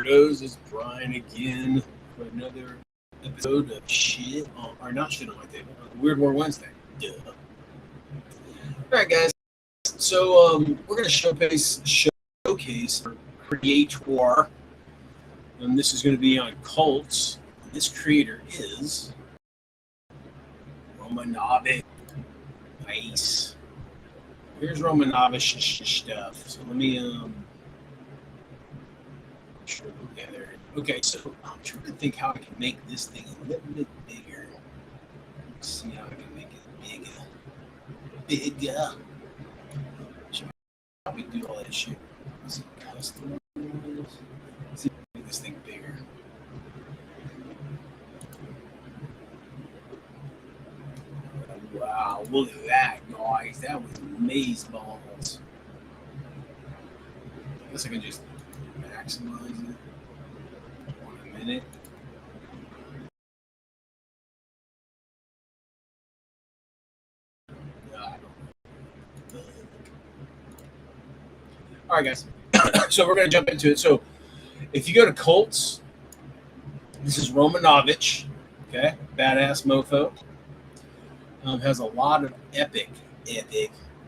weirdos? It's Brian again for another episode of shit on, or not shit on my table, Weird War Wednesday. Duh. All right, guys. So we're gonna showcase our creator, and this is going to be on cults. This creator is Romanovich. Nice. Here's Romanovich stuff. So let me sure. Yeah, there. Okay, so I'm trying to think how I can make this thing a little bit bigger. Let's see how I can make it bigger. Bigger. Should probably do all that shit. Is it custom? Let's see if I can make this thing bigger. Wow, look at that, guys. That was amazeballs. I guess I can just maximize it. 1 minute. All right, guys. So we're going to jump into it. So if you go to cults, this is Romanovich. Okay, badass mofo. Has a lot of epic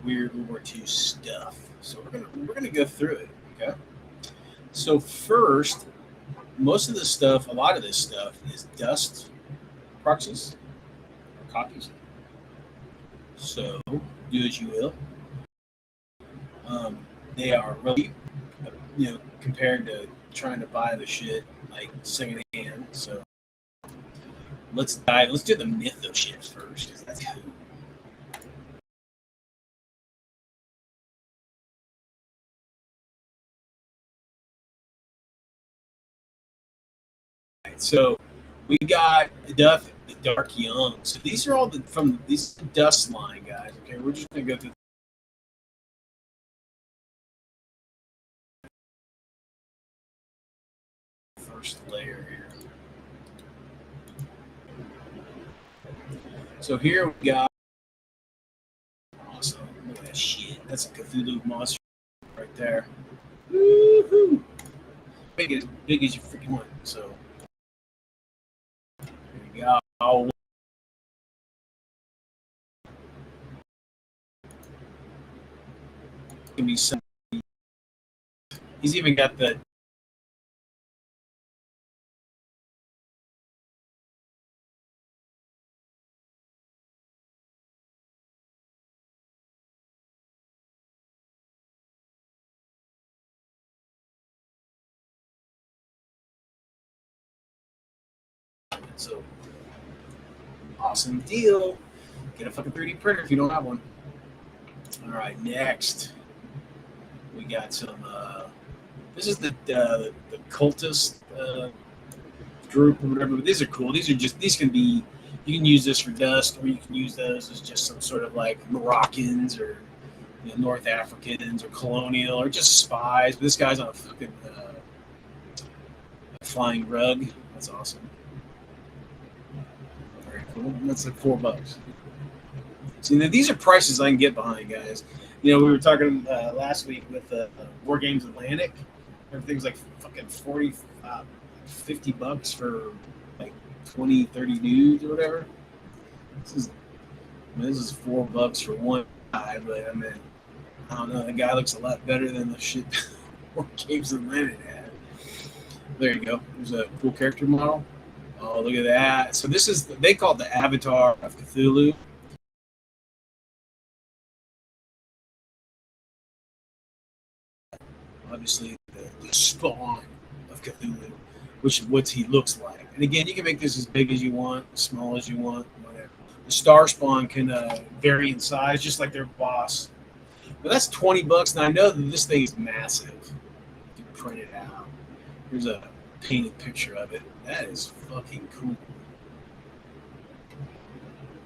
Weird World War II stuff. So we're gonna go through it. Okay. So first, most of this stuff, a lot of this stuff, is dust proxies or copies. So do as you will. They are really, compared to trying to buy the shit like secondhand. So let's dive. Let's do the mytho shit first, because that's cool. So we got the Dark Young. So these are all from these dust line guys. Okay, we're just gonna go through the first layer here. So here we got awesome. Look at that shit. That's a Cthulhu monster right there. Woohoo! Big as you freaking want. So there you go. Can be some. He's even got the so awesome deal. Get a fucking 3D printer if you don't have one. All right, next we got some. This is the cultist group or whatever. But these are cool. These can be. You can use this for dust, or you can use those as just some sort of like Moroccans or North Africans or colonial or just spies. But this guy's on a fucking flying rug. That's awesome. Very cool. And that's like $4. See, now these are prices I can get behind, guys. We were talking last week with War Games Atlantic. Everything's like fucking 40, $50 for like 20, 30 dudes or whatever. This is $4 for one guy, but I mean, I don't know. The guy looks a lot better than the shit War Games Atlantic had. There you go. There's a cool character model. Oh, look at that. So they call it the Avatar of Cthulhu. Obviously, the spawn of Cthulhu, which is what he looks like. And again, you can make this as big as you want, as small as you want, whatever. The star spawn can vary in size, just like their boss. But that's $20. Now I know that this thing is massive. You can print it out. Here's a painted picture of it. That is fucking cool.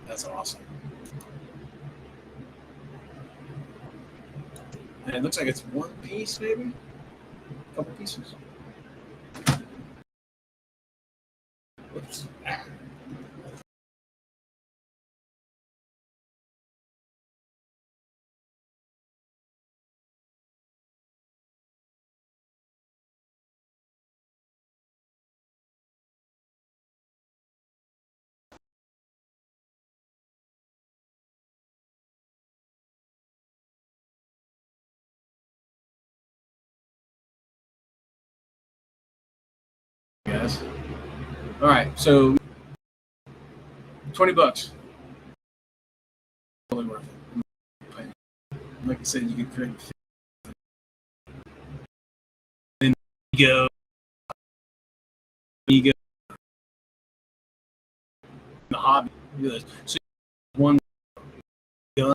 That's awesome. And it looks like it's one piece, maybe? A couple pieces. Whoops. Ah. All right, so $20. Totally worth it. Like I said, you can create then you go the hobby. So one gun,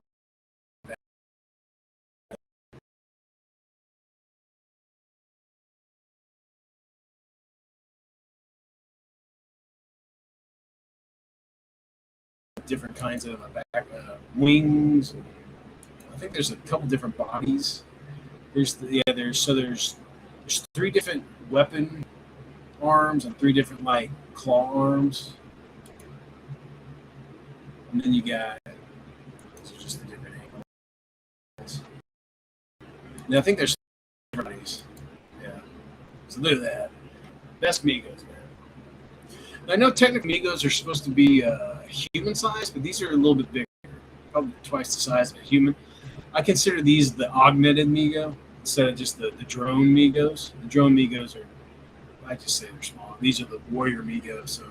different kinds of back wings. I think there's a couple different bodies. There's three different weapon arms and three different like claw arms, and then you got just the different angles. And I think there's different bodies. Yeah. So look at that. Best Migos, man. I know technically Migos are supposed to be human size, but these are a little bit bigger, probably twice the size of a human. I consider these the augmented Migo instead of just the drone Migos. The drone Migos are, I just say they're small. These are the warrior Migos, so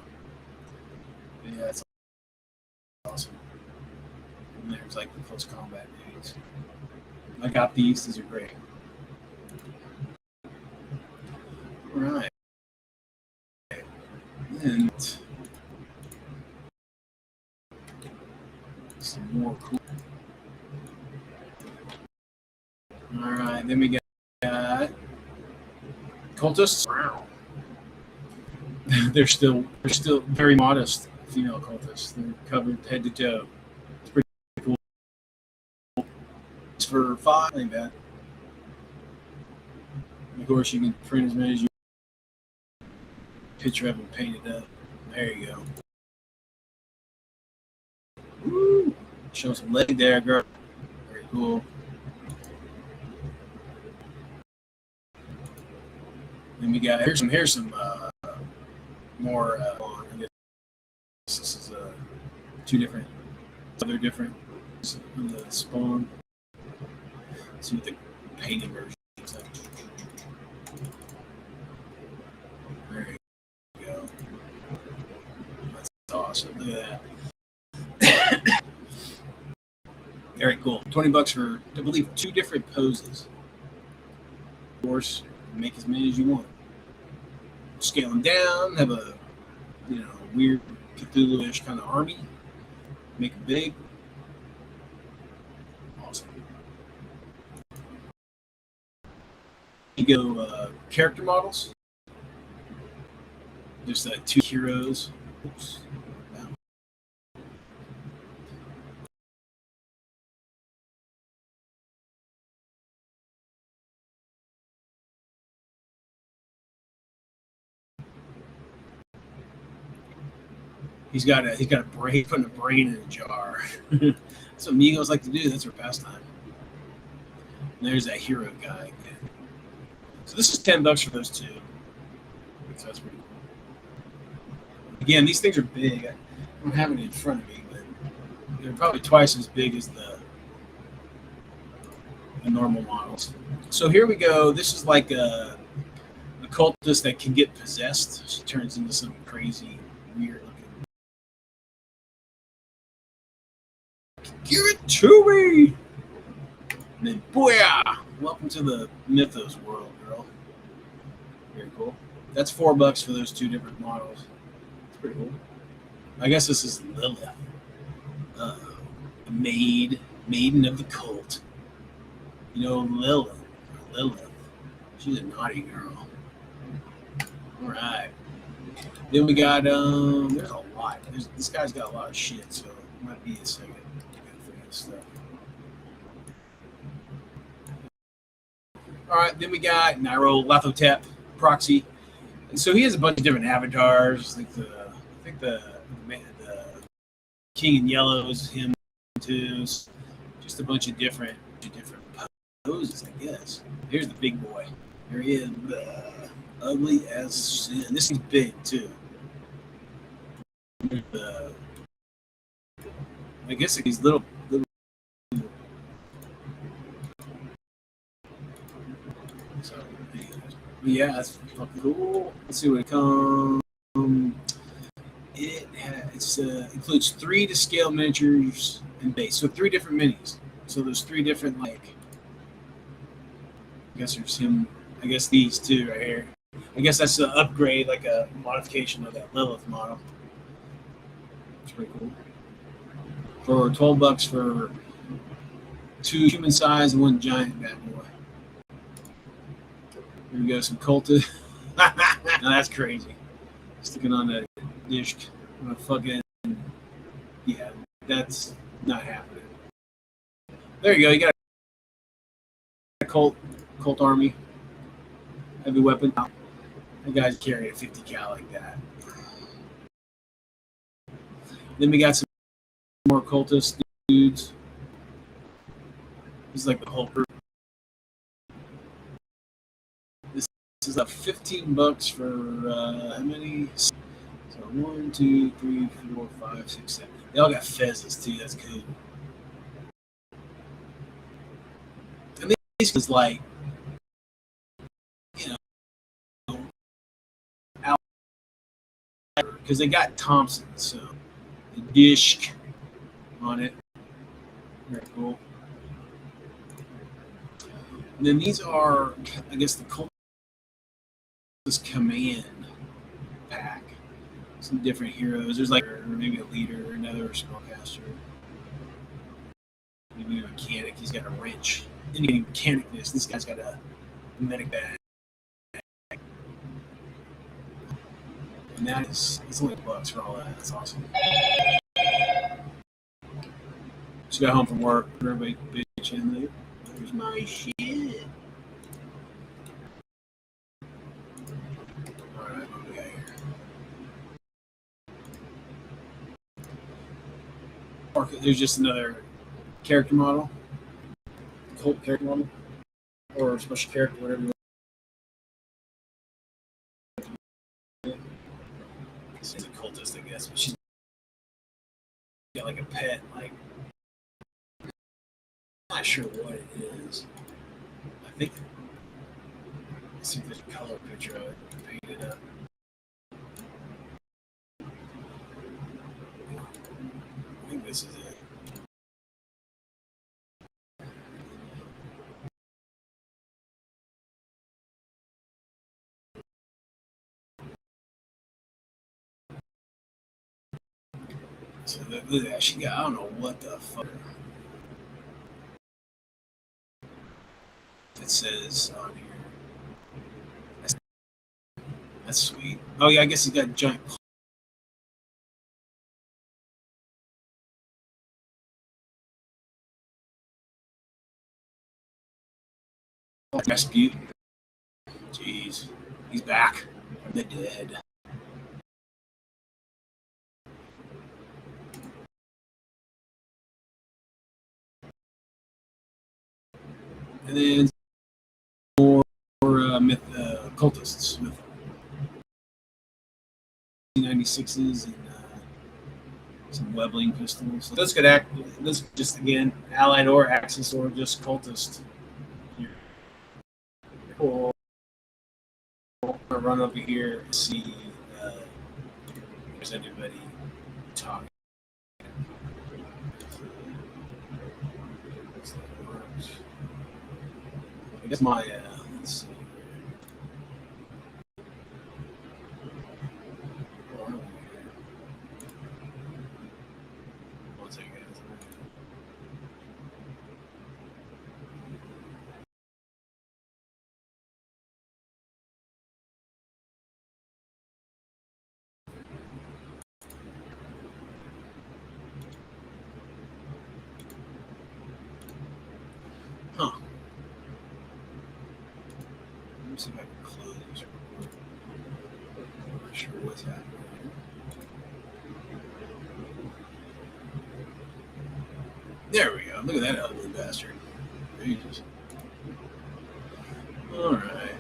yeah, that's awesome. And there's like the close combat days. I got these. These are great. All right. And some more cool. All right, then we got cultists. Wow. They're still very modest female cultists. They're covered head to toe. It's pretty cool. It's for 5, ain't bad. Of course, you can print as many as you picture of and paint it up. There you go. Woo! Show some leg there, girl. Very cool. Then we got here's some more. I guess this is two different. They're different. The spawn. Let's see what the painted version is like. There you go. That's awesome. Look at that. Very cool. $20 for, I believe, 2 different poses. Of course, make as many as you want. Scale them down. Have a weird Cthulhu-ish kind of army. Make it big. Awesome. You go character models. Just 2 heroes. Oops. Wow. He's got a brain, putting a brain in a jar. That's what Migos like to do. That's their pastime. And there's that hero guy again. So this is $10 for those 2. So that's pretty cool. Again, these things are big. I don't have it in front of me, but they're probably twice as big as the normal models. So here we go. This is like a cultist that can get possessed. She turns into some crazy, weird looking. Give it to me! And then, booyah! Welcome to the Mythos world, girl. Very cool. That's $4 for those 2 different models. It's pretty cool. I guess this is Lilith. Maiden of the cult. You know, Lilith. She's a naughty girl. All right. Then we got, there's a lot. This guy's got a lot of shit, so it might be a second. Stuff. All right, then we got Nyarlathotep proxy, and so he has a bunch of different avatars. Like I think the King in Yellow is him too. Just a bunch of different poses, I guess. Here's the big boy. Here he is, ugly as sin. This is big too. I guess he's little. So, yeah, that's fucking cool. Let's see what it comes. This includes 3 to scale miniatures and base. So 3 different minis. So there's 3 different, like, I guess there's him, I guess these 2 right here. I guess that's an upgrade, like a modification of that Lilith model. It's pretty cool. For $12 for 2 human size and 1 giant bad boy. Here we go, some cultists. Now that's crazy. Sticking on a dish. Fucking, yeah, that's not happening. There you go. You got a cult army, heavy weapon. That guy's carrying a 50 cal like that. Then we got some more cultist dudes. This is like the whole group. This is up $15 for how many? So 1, 2, 3, 4, 5, 6, 7. They all got fezzes too. That's good. And these is like, you know, out because they got Thompson, so the dish on it. Very cool. And then these are, I guess, the Cultist Command pack. Some different heroes. There's like maybe a leader, another spellcaster, maybe a mechanic. He's got a wrench. Any mechanicness. This guy's got a medic bag. And that is, it's only $2 for all that. That's awesome. Just got home from work. Everybody bitching. Like, where's my shit? Alright, what do we got here? There's just another character model. Cult character model. Or special character, whatever you want. She's a cultist, I guess, but she's got like a pet, like, I'm not sure what it is. I think, let's see if there's a color picture of it painted up. I think this is it. So look at that. She got, I don't know what the fuck it says on here. That's sweet. Oh yeah, I guess he's got a giant Rasputin. Jeez, he's back from the dead. And then more cultists with 96s and some Webbling pistols. So this could act. This just again allied or Axis or just cultist. Cool. I'll run over here and see if there's anybody talking. I guess my let's see. One second, guys. Huh. Let me see if I can close this. I'm not sure what's happening. There we go. Look at that ugly bastard. Jesus. All right.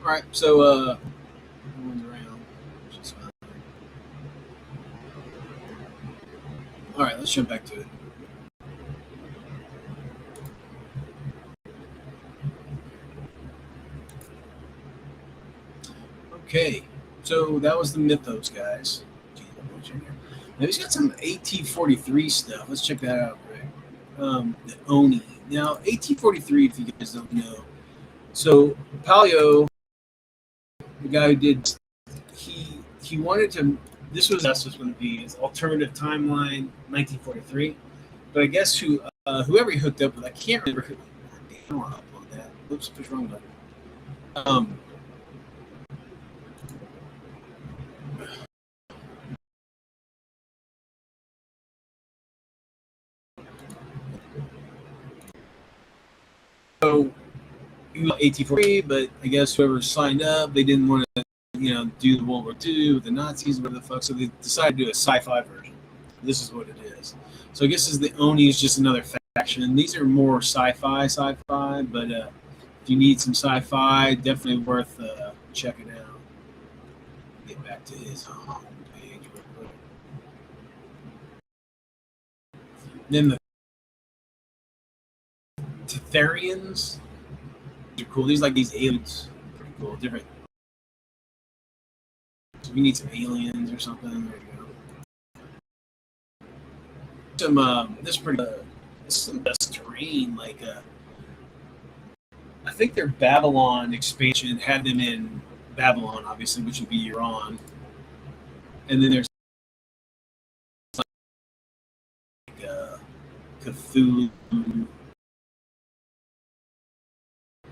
All right. So, everyone's around, which is fine. All right. Let's jump back to it. Okay, so that was the Mythos guys. Now he's got some AT-43 stuff. Let's check that out, Greg. The Oni. Now, AT-43, if you guys don't know, so Palio, the guy who did, he wanted to. This was going to be his alternative timeline, 1943. But I guess whoever he hooked up with, I can't remember who. Damn, I want to upload that. Oops, push wrong button. So AT-43, but I guess whoever signed up, they didn't want to, do the World War II with the Nazis, whatever the fuck. So they decided to do a sci-fi version. This is what it is. So I guess the Oni is just another faction. These are more sci-fi, but if you need some sci-fi, definitely worth checking out. Get back to his home page real quick. Then the Tetherians. These are cool. These are like these aliens. Pretty cool. Different. So if you need some aliens or something, there you go. This is pretty. This is some best terrain. Like, I think their Babylon expansion had them in Babylon, obviously, which would be Iran. And then there's like Cthulhu,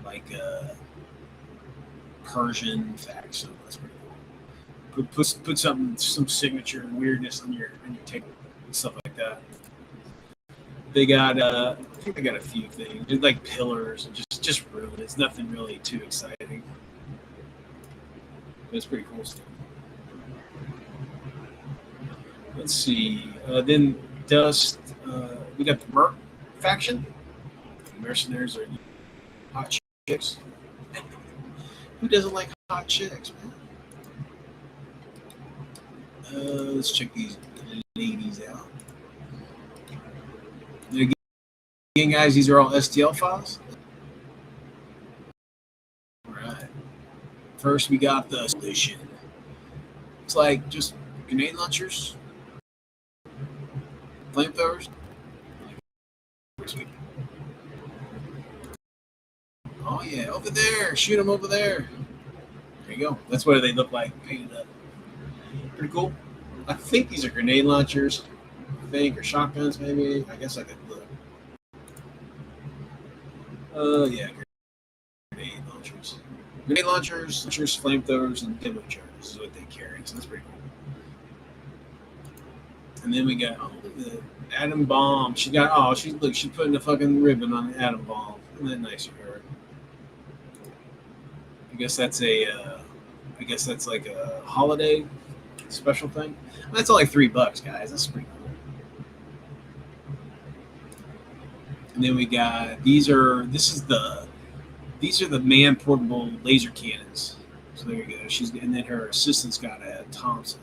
like Persian facts. So that's pretty cool. Put some signature weirdness on your table and stuff like that. They got I think they got a few things. They're like pillars and just ruin. It's nothing really too exciting. But it's pretty cool stuff. Let's see. Then Dust. We got the Merc faction. The mercenaries are hot chicks. Who doesn't like hot chicks, man? Let's check these ladies out. Again, guys, these are all STL files. All right. First, we got the solution. It's like just grenade launchers, flamethrowers. Oh yeah, over there. Shoot them over there. There you go. That's what they look like painted up. Pretty cool. I think these are grenade launchers. I think, or shotguns maybe. I guess I could look. Yeah, grenade launchers. Grenade launchers, flamethrowers, and demo charges is what they carry. So that's pretty cool. And then we got the atom bomb. She's putting a fucking ribbon on the atom bomb. Isn't that nice of her? I guess that's like a holiday special thing. That's only $3, guys. That's pretty cool. And then we got these are the man portable laser cannons. So there you go. And then her assistant's got a Thompson.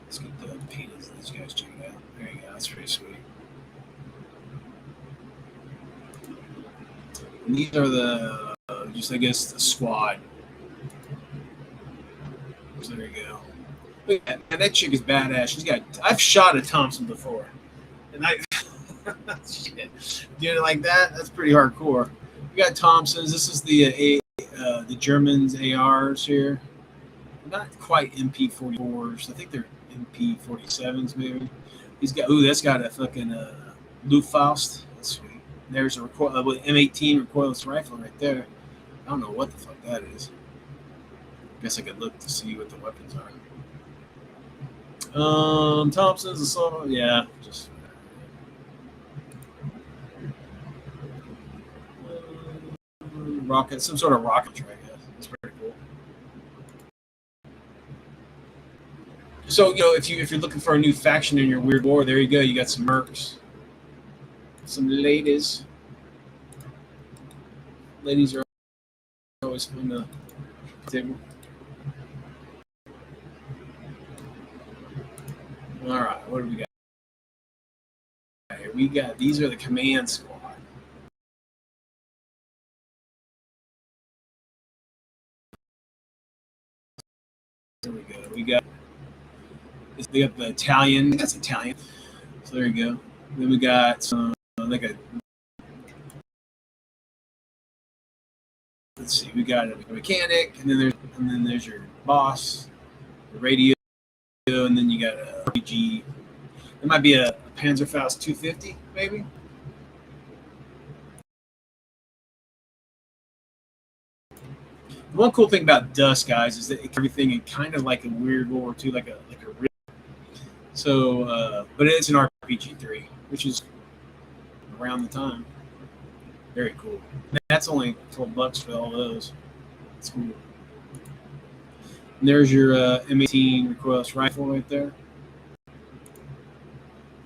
Let's get the paintings of these guys. Check it out. There you go. That's pretty sweet. And these are the the squad. So there you go. Man, that chick is badass. I've shot a Thompson before, and shit, doing it like that. That's pretty hardcore. We got Thompsons. This is the Germans ARs here. Not quite MP44s. I think they're MP47s maybe. That's got a fucking Luftfaust. That's sweet. There's a with M18 recoilless rifle right there. I don't know what the fuck that is. I guess I could look to see what the weapons are. Thompson's assault. Yeah, just. Rocket, some sort of rocketry, I guess. It's pretty cool. So if you're looking for a new faction in your weird war, there you go. You got some mercs, some ladies. Ladies are always on the table. All right, what do we got here? We got these are the command squad. They got the Italian. That's Italian. So there you go. Then we got some like a. Let's see. We got a mechanic, and then there's your boss, the radio, and then you got a RPG. It might be a Panzerfaust 250, maybe. The one cool thing about Dust, guys, is that everything in kind of like a weird World War II, like a real. So, but it's an RPG 3, which is around the time. Very cool. And that's only $12 for all those. It's cool. And there's your M18 recoilless rifle right there.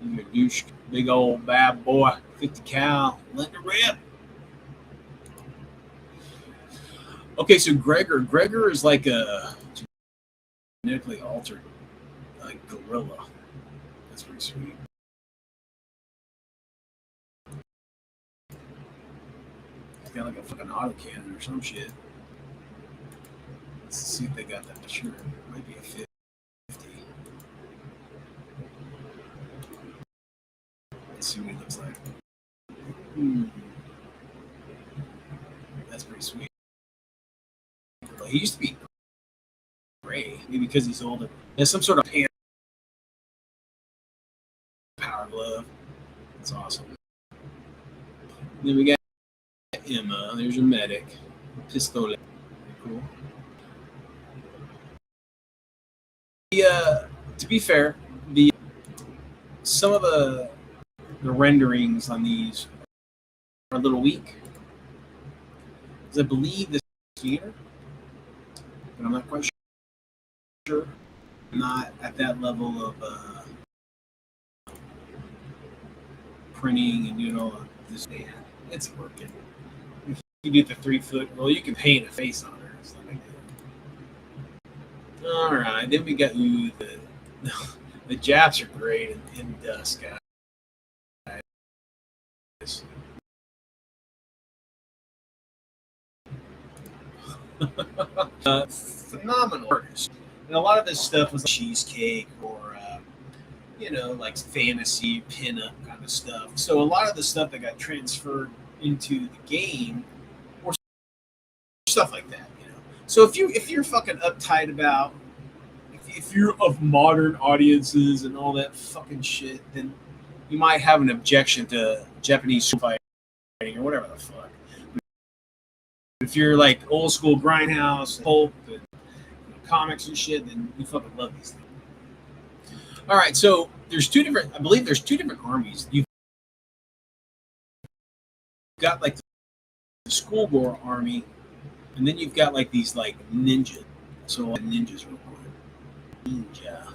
Your douche, big old bad boy, 50 cal, letting it rip. Okay, so Gregor is like a genetically altered like gorilla. That's pretty sweet. He's got like a fucking autocannon or some shit. Let's see if they got that for sure. It might be a 50. Let's see what he looks like. That's pretty sweet. Well, he used to be gray, maybe because he's older. There's some sort of power glove. That's awesome. And then we got Emma. There's your medic. Pistole. Cool. To be fair, some of the renderings on these are a little weak. Because I believe this theater, but I'm not quite sure. I'm not at that level of printing and doing all of this. Man, it's working. If you do the 3-foot roll, you can paint a face on her. It's like that. All right, then we got the Japs are great in Dust, guys. Phenomenal artist. And a lot of this stuff was cheesecake or like fantasy pinup kind of stuff. So a lot of the stuff that got transferred into the game or stuff like that. So if you're fucking uptight about if you're of modern audiences and all that fucking shit, then you might have an objection to Japanese fighting or whatever the fuck. If you're like old school grindhouse, pulp, and comics and shit, then you fucking love these things. All right, so I believe there's two different armies. You've got like the schoolboy army, and then you've got like these like ninjas. So like ninjas real quick. Ninja.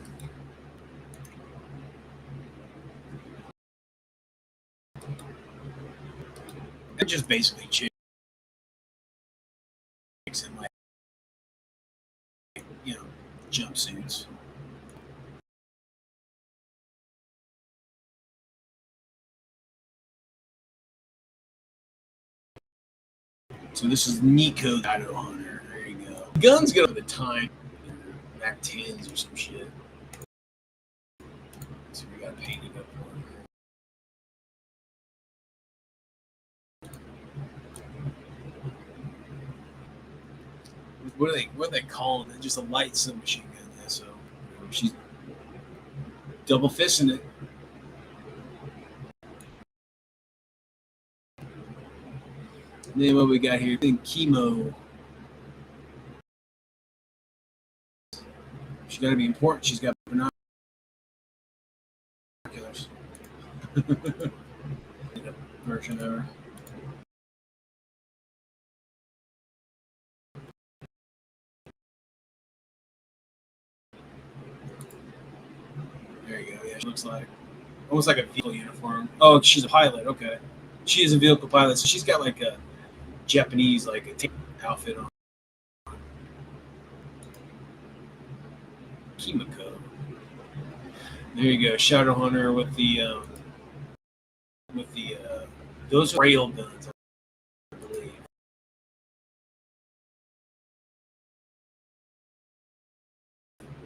They're just basically chicks in like jumpsuits. So this is Nico Shadow Hunter. There you go. Guns get over the time. Mac 10s or some shit. So we got painted up on. What are they calling it? Just a light submachine gun. Yeah, so she's double fisting it. And then what we got here? Then chemo. She's got to be important. She's got binoculars. Version of her. There you go. Yeah, she looks like almost like a vehicle uniform. Oh, she's a pilot. Okay, she is a vehicle pilot. So she's got like a Japanese like a outfit on. Kimiko. There you go, Shadow Hunter with the those are rail guns, I believe.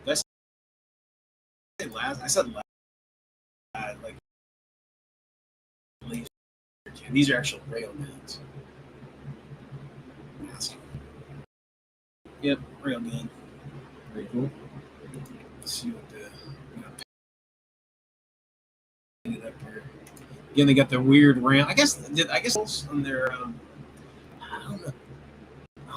That's I said last, like these are actual railguns. Yep, railgun. Very cool. Let's see what the painted up here. Again, they got the weird ram. I guess on their I don't know.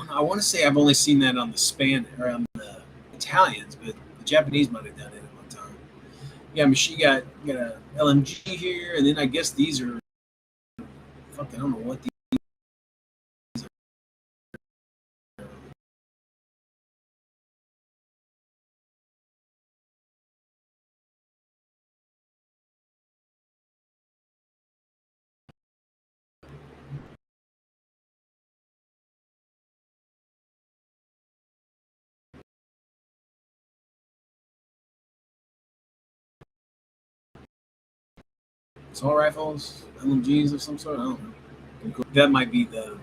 I want to say I've only seen that on the or on the Italians, but the Japanese might have done it at one time. Yeah, I mean, she got a LMG here, and then I guess these are fucking. I don't know what these are. Assault rifles, LMGs of some sort. I don't know. That might be the,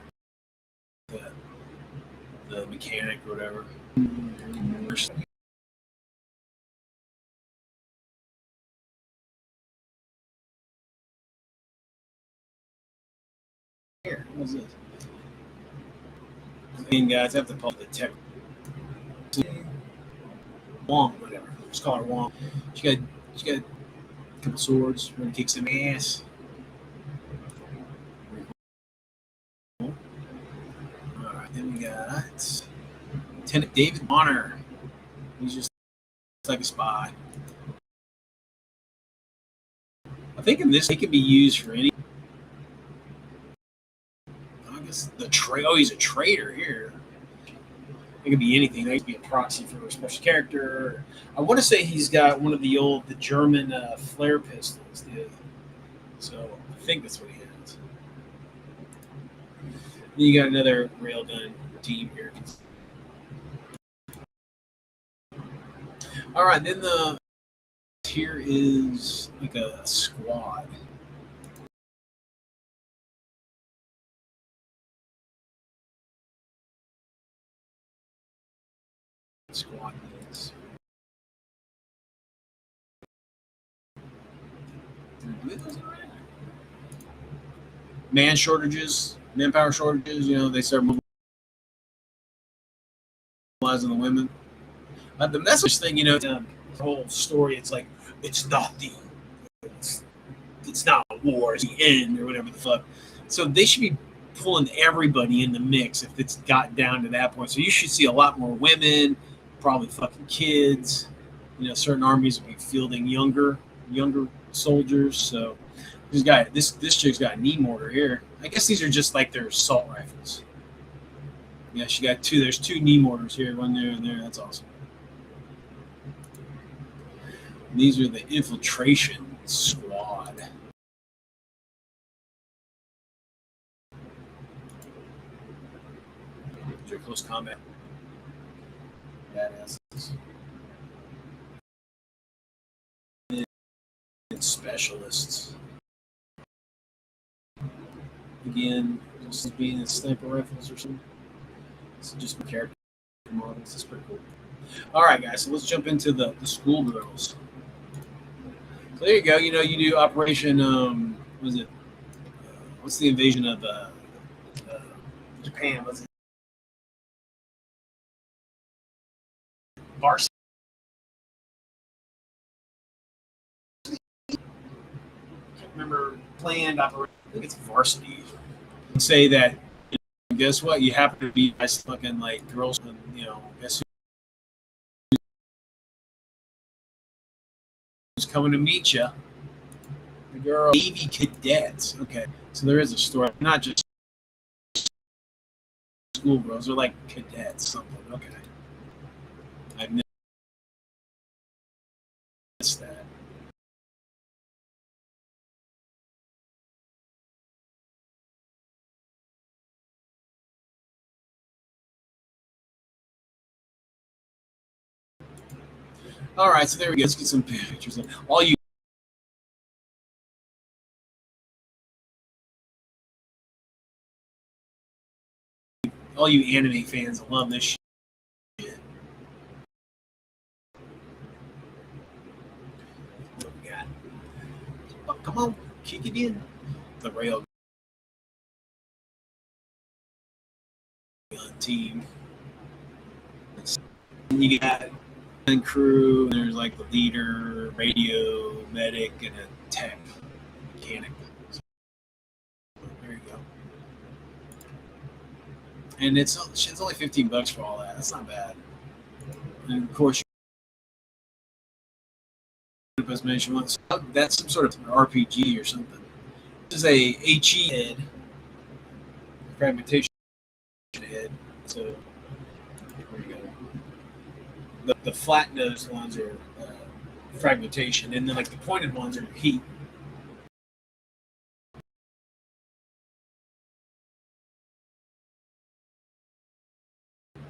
the mechanic or whatever. Here, what's this? Again, guys, I have to pull the tech. Wong, whatever. Just call her Wong. She got a couple swords. Ready to kick some ass. All right, then we got Lieutenant David Bonner. He's just like a spy. I think in this, he can be used for any. I guess oh, he's a traitor here. It could be anything. It could be a proxy for a special character. I want to say he's got one of the German flare pistols, dude. So I think that's what he has. Then you got another railgun team here. All right, then here is like a squad. Squad needs. Manpower shortages. You know, they start mobilizing the women. The message thing, you know, the whole story. It's like it's not war. It's the end or whatever the fuck. So they should be pulling everybody in the mix if it's got down to that point. So you should see a lot more women, probably fucking kids. You know, certain armies will be fielding younger soldiers. So this chick's got a knee mortar here. I guess these are just like their assault rifles. Yeah, she got two. There's two knee mortars here, one there and there. That's awesome. These are the infiltration squad. These are close combat. Badasses. And specialists. Again, just being in sniper rifles or something. This is just my character models. This is pretty cool. All right, guys, so let's jump into the schoolgirls. So there you go. You know, you do Operation. What is it? What's the invasion of Japan? Was it Varsity? I can't remember. Planned operation. I think it's Varsity. Say that. You know, guess what? You happen to be nice fucking like girls. You know, guess who's coming to meet you? The girl. Navy cadets. Okay, so there is a story. Not just schoolgirls. They're like cadets. Something. Okay. I missed that. All right, so there we go. Let's get some pictures. All you anime fans love this shit. kick it in. The rail gun team. And you got a crew, and there's like the leader, radio, medic, and a tech mechanic. So, there you go. And it's only $15 for all that. That's not bad. And of course, as mentioned, that's some sort of RPG or something. This is a HE head, fragmentation head. So there you go. The flat nosed ones are fragmentation, and then like the pointed ones are heat.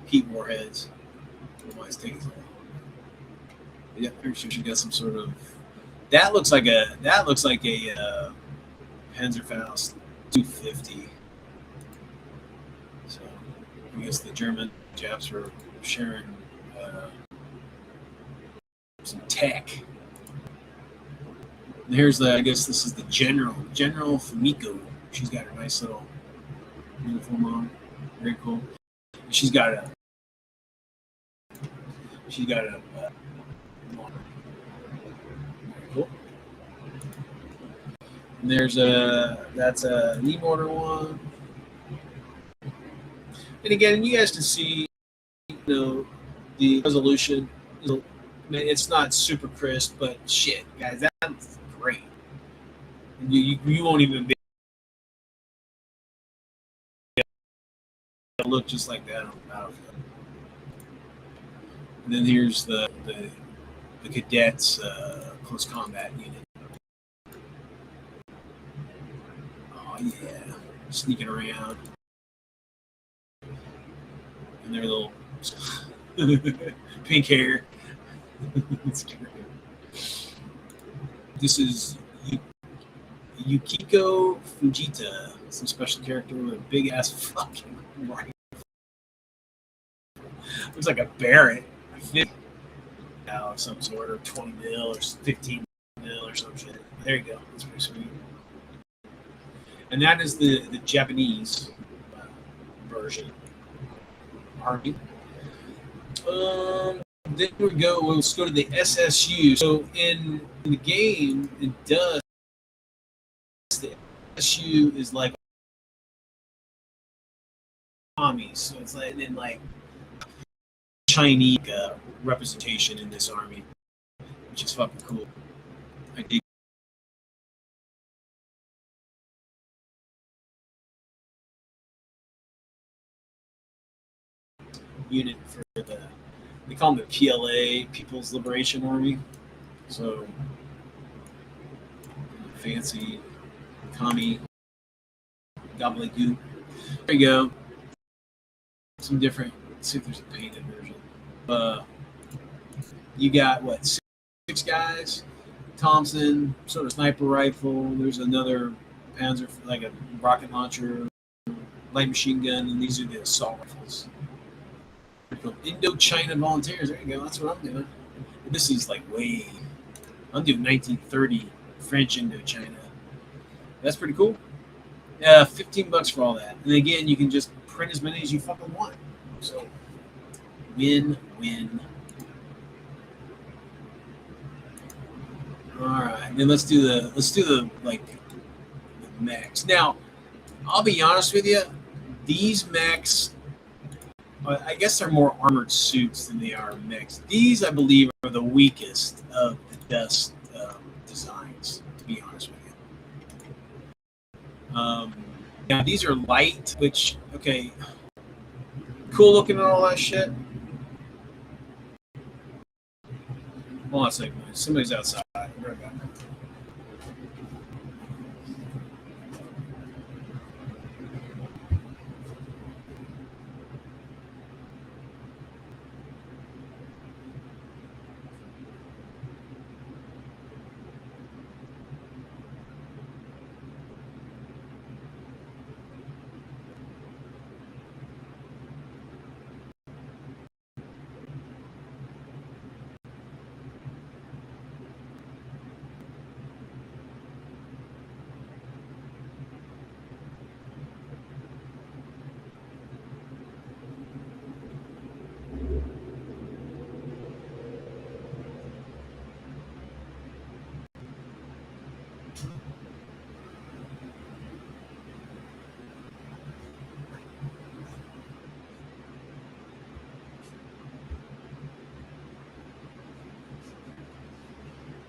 Heat warheads. Otherwise, takes. Yeah, pretty sure she got some sort of. That looks like a Panzerfaust 250. So I guess the German Japs were sharing some tech. And here's I guess this is the General Fumiko. She's got her nice little uniform on. Very cool. She's got a very cool. And that's a knee mortar one. And again, you guys can see, the resolution. It's not super crisp, but shit, guys, that's great. You won't even be able to look just like that on the battlefield. And then here's the cadets close combat unit. Oh yeah, sneaking around, and their little pink hair. This is Yukiko Fujita, some special character with a big ass fucking rifle. Looks like a Barrett, of some sort, or 20 mil, or 15 mil, or some shit. There you go. That's pretty sweet. And that is the Japanese version. Army. Then let's go to the SSU. So in the game, it does. The SSU is like armies, so it's like in like Chinese representation in this army, which is fucking cool. I dig. Unit for they call them the PLA, People's Liberation Army. So fancy commie gobbledygook. There you go. Some different. Let's see if there's a painted version. You got what, six guys? Thompson, sort of sniper rifle. There's another Panzer, like a rocket launcher, light machine gun, and these are the assault rifles. Indochina Volunteers. There you go. That's what I'm doing. This is like way. I'm doing 1930 French Indochina. That's pretty cool. Yeah, $15 for all that. And again, you can just print as many as you fucking want. So, win. All right, then let's do the mechs. Now, I'll be honest with you, these mechs, I guess they're more armored suits than they are mechs. These, I believe, are the weakest of the Dust designs, to be honest with you. Now, these are light, which, okay, cool looking and all that shit. Hold on a second. Somebody's outside. I'll be right back.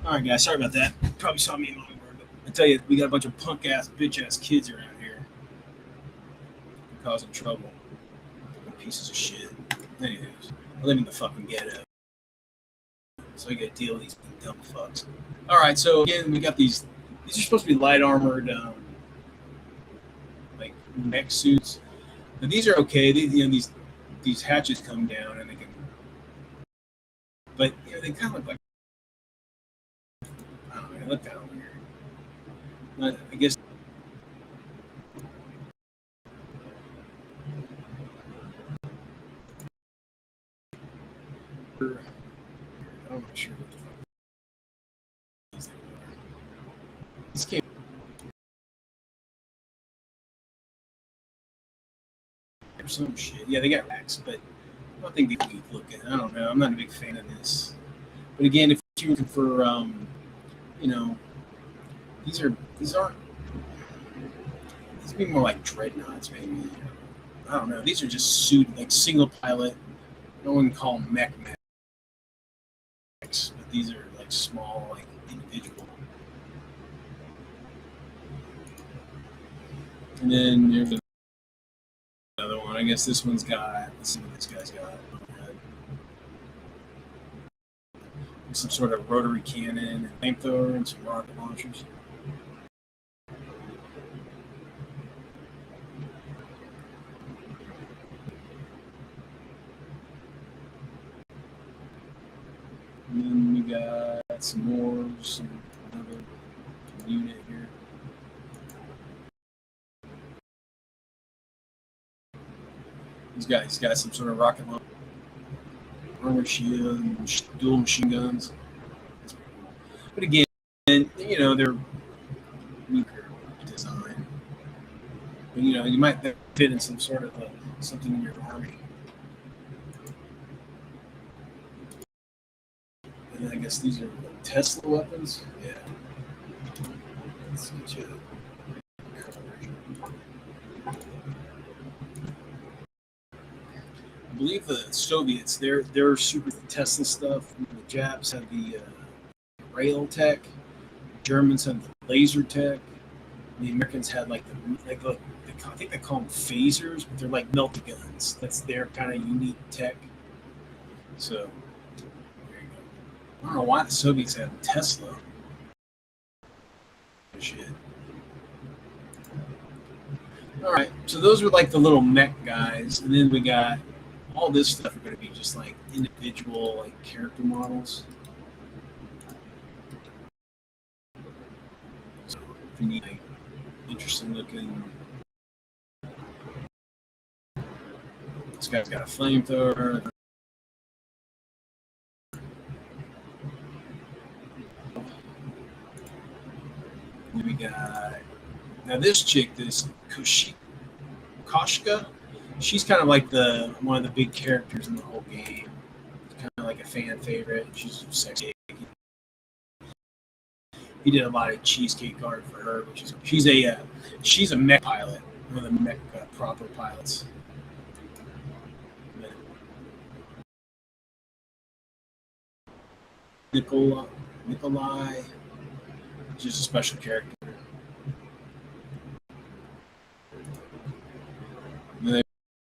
All right, guys. Sorry about that. Probably saw me in my word, but I tell you, we got a bunch of punk ass, bitch ass kids around here causing trouble. Pieces of shit. Anyways, I live in the fucking ghetto, so I got to deal with these dumb fucks. All right, so again, we got these. These are supposed to be light armored, like mech suits. But these are okay. These hatches come down and they can, but they kind of look like, I don't know. They look kind of weird. But I guess. I'm not sure what the fuck these things are. These came or some shit. Yeah, they got racks, but I don't think they keep looking. I don't know. I'm not a big fan of this. But again, if you're looking for, you know, these aren't. These would be more like dreadnoughts, maybe. I don't know. These are just suit like single pilot. No one can call them mechs, but these are like small, like individual. And then there's another one. I guess this one's got. Let's see what this guy's got. Some sort of rotary cannon, and flamethrower, and some rocket launchers. And then we got some more, another unit here. These guys got some sort of rocket launcher, armor shield, and dual machine guns. But again, they're weaker design. But, you might fit in some sort of something in your army. And I guess these are Tesla weapons. Yeah. Let's see what I believe the Soviets, they're super Tesla stuff. The Japs have the rail tech. The Germans have the laser tech. The Americans had I think they call them phasers, but they're like melta guns. That's their kind of unique tech. So there you go. I don't know why the Soviets had Tesla. Shit. All right, so those were like the little mech guys, and then we got all this stuff are going to be just like individual like character models. So if you need like interesting looking, this guy's got a flamethrower. Then we got now this chick, this Koshka. She's kind of like one of the big characters in the whole game. It's kind of like a fan favorite. She's sexy. He did a lot of cheesecake art for her, she's a mech pilot, one of the mech proper pilots. Nikolai, just a special character.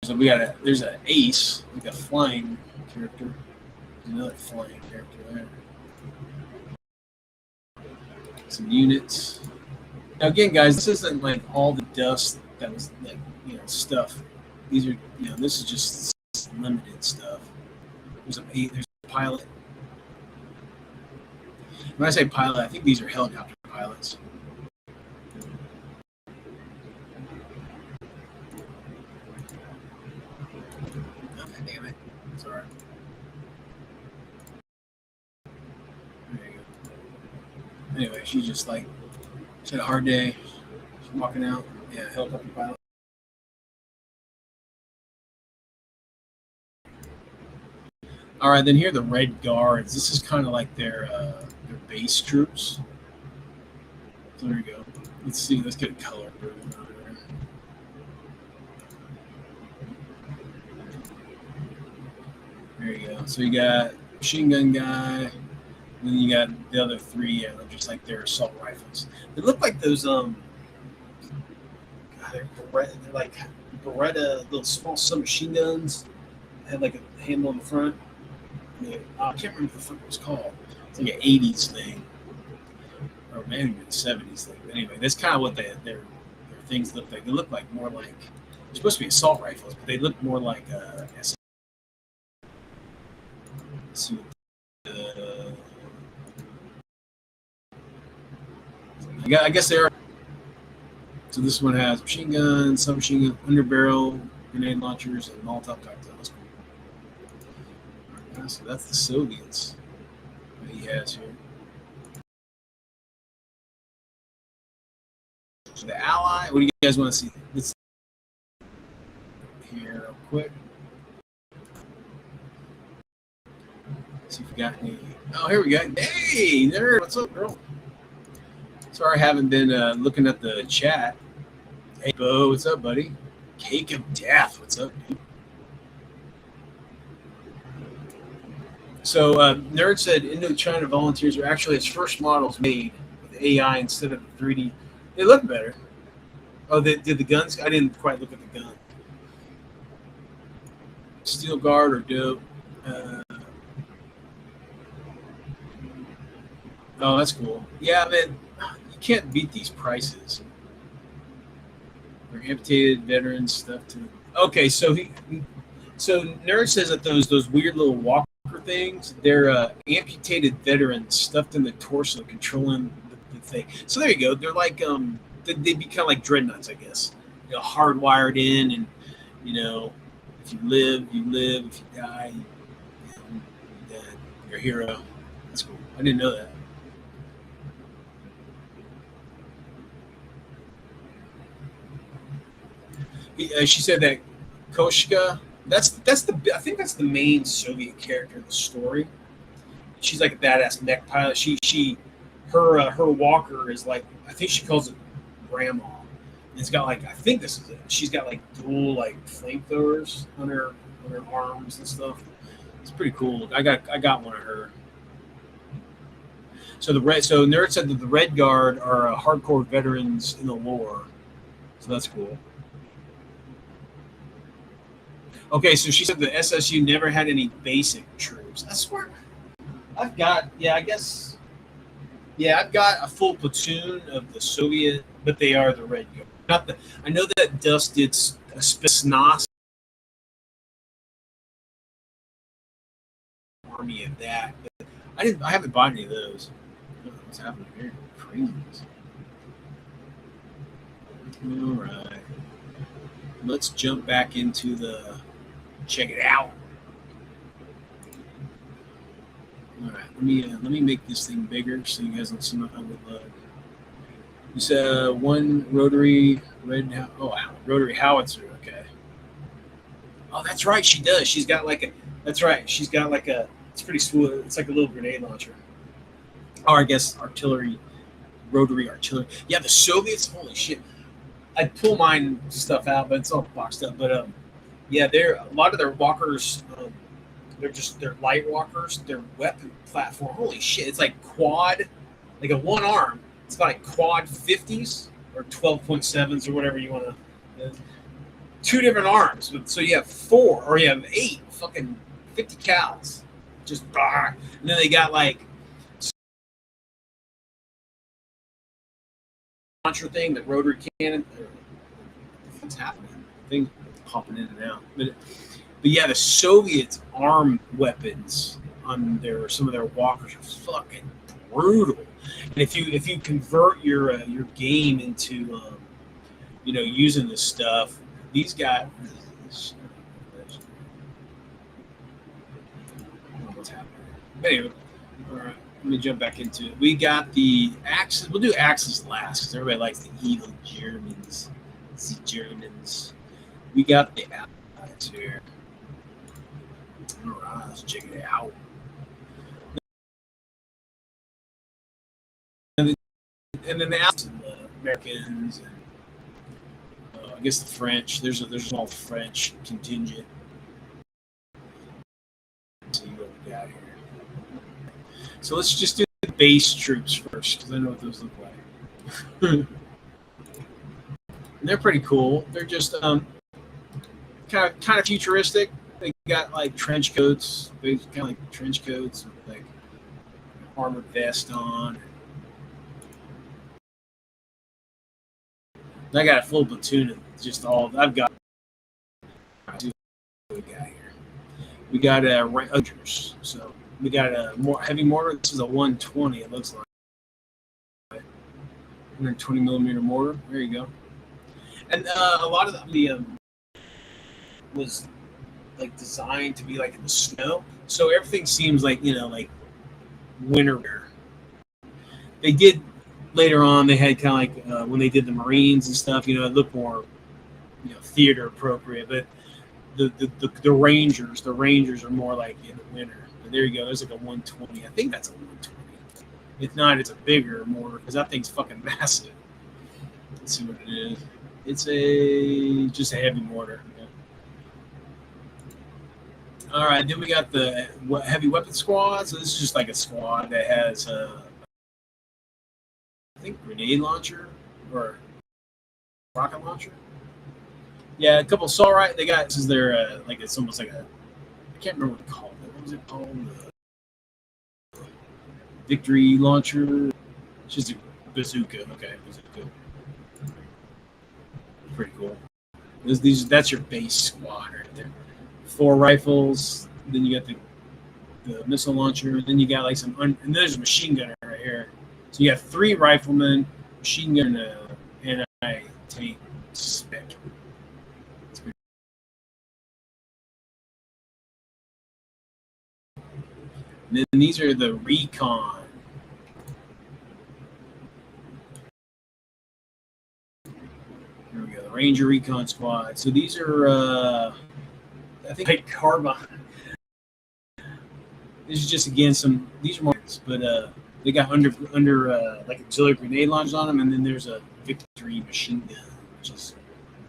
So there's an ace, like a flying character. There's another flying character there. Some units. Now again, guys, this isn't like all the dust that was like stuff. These are this is just limited stuff. There's a pilot. When I say pilot, I think these are helicopter pilots. Damn it. Sorry. There you go. Anyway, she had a hard day. She's walking out. Yeah, helicopter pilot. All right, then here are the Red Guards. This is kind of like their base troops. So there you go. Let's see. Let's get a color. There you go. So you got machine gun guy. And then you got the other three, they're just like their assault rifles. They look like those they're like Beretta, little small submachine guns. They had like a handle in the front. I can't remember what the fuck it was called. It's like an '80s thing, or maybe the '70s thing. But anyway, that's kind of what their things look like. They look like more like they're supposed to be assault rifles, but they look more like let's see I guess they are. So this one has machine guns, submachine gun, underbarrel, grenade launchers, and Molotov cocktails. So that's the Soviets that he has here. So the Ally, what do you guys want to see? Let's here real quick. See if we got any. Oh, here we go. Hey, nerd, what's up, girl? Sorry, I haven't been looking at the chat. Hey, Bo, what's up, buddy? Cake of Death, what's up, dude? So, Nerd said Indochina volunteers are actually its first models made with AI instead of 3D. They look better. Oh, did the guns? I didn't quite look at the gun. Steel Guard or dope. Oh, that's cool. Yeah, man, you can't beat these prices. They're amputated veterans stuff too. Okay, so Nerd says that those weird little walker things, they're amputated veterans stuffed in the torso, controlling the thing. So there you go. They're like they become like dreadnoughts, I guess. Hardwired in, and if you live, you live. If you die, you're dead. You're a hero. That's cool. I didn't know that. She said that Koshka. I think that's the main Soviet character in the story. She's like a badass mech pilot. Her walker is like, I think she calls it Grandma. And it's got like, I think this is it. She's got like dual like flamethrowers on her arms and stuff. It's pretty cool. I got one of her. So Nerd said that the Red Guard are hardcore veterans in the lore. So that's cool. Okay, so she said the SSU never had any basic troops. I swear, I've got I've got a full platoon of the Soviet, but they are the Red Guard. I know that Dust did a Spetsnaz army of that, but I haven't bought any of those. What's happening here? Craziness. All right, let's jump back into the. Check it out. All right, let me make this thing bigger so you guys don't see my overload. You said one rotary rotary howitzer. Okay. Oh, that's right. She does. She's got like a. That's right. She's got like a. It's pretty smooth. It's like a little grenade launcher. Or I guess rotary artillery. Yeah, the Soviets. Holy shit! I'd pull mine stuff out, but it's all boxed up. But yeah, a lot of their walkers. They're light walkers. Their weapon platform. Holy shit! It's like quad, like a one arm. It's got like quad 50s or 12.7s or whatever you want to. Two different arms. So you have 4 or you have 8 fucking 50 cals. Just bah. And then they got like launcher thing, the rotary cannon. What's happening? Thing popping in and out. But yeah, the Soviets' arm weapons on some of their walkers are fucking brutal. And if you convert your game into using this stuff, these guys. I don't know what's happening. But anyway, all right. Let me jump back into it. We got the Axis. We'll do Axis last because everybody likes the evil Germans. The Germans. We got the Allies here. All right, let's check it out. And then the Allies, and the Americans, and I guess the French. There's a small French contingent. Let's see what we got here. So let's just do the base troops first, because I know what those look like. They're pretty cool. They're just kind of futuristic. They got like trench coats, kind of like trench coats, with, like armored vest on. And I got a full platoon of just all. I've got a guy here. We got Rangers, so we got a more heavy mortar. This is a 120. It looks like 120 millimeter mortar. There you go. And a lot of the was like designed to be like in the snow, so everything seems like like winter wear. They did later on. They had kind of like when they did the Marines and stuff. It looked more theater appropriate, but the Rangers are more like in the winter. But there you go. There's like a 120. I think that's a 120. If not, it's a bigger mortar because that thing's fucking massive. Let's see what it is. It's just a heavy mortar. Yeah. All right, then we got the heavy weapon squad. So this is just like a squad that has I think grenade launcher or rocket launcher. Yeah, a couple assault right. They got this is their like it's almost like a I can't remember what it's called. What was it called? Victory launcher. It's just a bazooka. Okay, bazooka. Pretty cool. That's your base squad right there. 4 rifles. Then you got the missile launcher. Then you got like and there's a machine gunner right here. So you got 3 riflemen, machine gunner, and a tank spec. And then these are the recon. Here we go, the Ranger Recon Squad. So these are, I think, like carbine. This is just again these are more, but they got under like auxiliary grenade launchers on them, and then there's a Victory machine gun, which is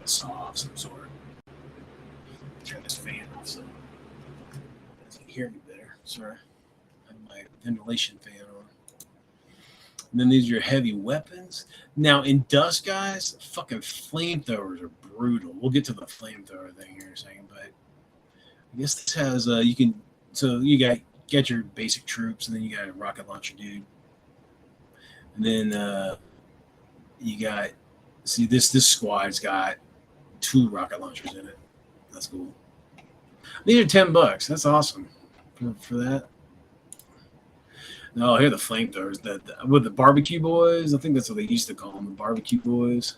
a saw of some sort. Turn this fan off so you guys can hear me better. Sorry. My ventilation fan on. And then these are your heavy weapons. Now in Dust, guys, fucking flamethrowers are brutal. We'll get to the flamethrower thing here in a second, but I guess this has you can you get your basic troops, and then you got a rocket launcher dude, and then you got this squad's got 2 rocket launchers in it. That's cool. These are $10. That's awesome for that. No, here are the flamethrowers. With the barbecue boys, I think that's what they used to call them, the barbecue boys.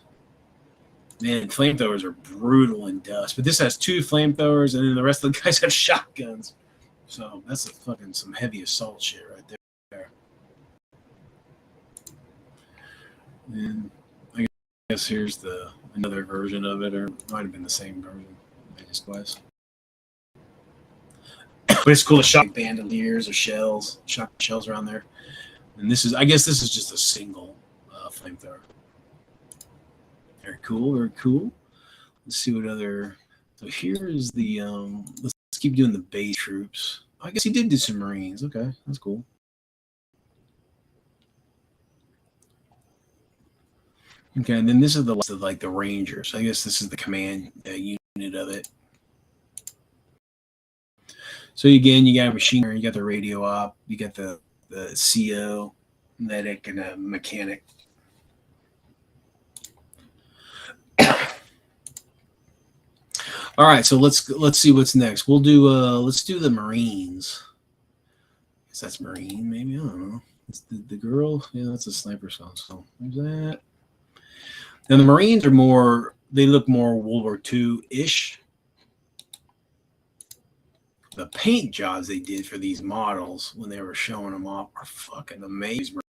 Man, flamethrowers are brutal in Dust, but this has 2 flamethrowers, and then the rest of the guys have shotguns. So that's some heavy assault shit right there. And I guess here's another version of it, or it might have been the same version. I just was. But it's cool to shot bandoliers or shells, shot shells around there. And I guess this is just a single flamethrower. Very cool, very cool. Let's see what other. So here is the. Let's keep doing the base troops. I guess he did do some Marines. Okay, that's cool. Okay, and then this is the list of like the Rangers. I guess this is the command unit of it. So again, you got a machine gunner, you got the radio op, you got the CO, medic, and a mechanic. All right, so let's see what's next. We'll do let's do the Marines. I guess that's Marine, maybe, I don't know. It's the girl, yeah, that's a sniper song. So there's that. Now the Marines are they look more World War II-ish. The paint jobs they did for these models when they were showing them off are fucking amazing.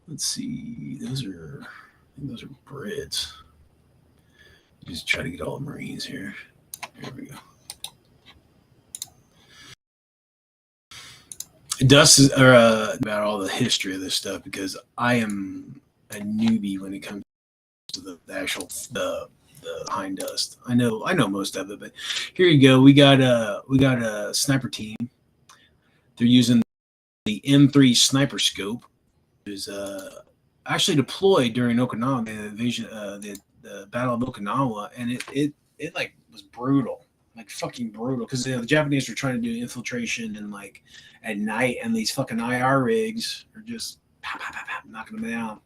Let's see, those are Brits. Just try to get all the Marines here. Here we go. Dust is about all the history of this stuff because I am a newbie when it comes to the actual the behind dust. I know most of it, but here you go. We got a sniper team. They're using the M3 sniper scope. It was actually deployed during Okinawa, the invasion, the Battle of Okinawa, and it like was brutal, like fucking brutal, because the Japanese were trying to do infiltration and like at night, and these fucking IR rigs are just pop, pop, pop, pop, knocking them down.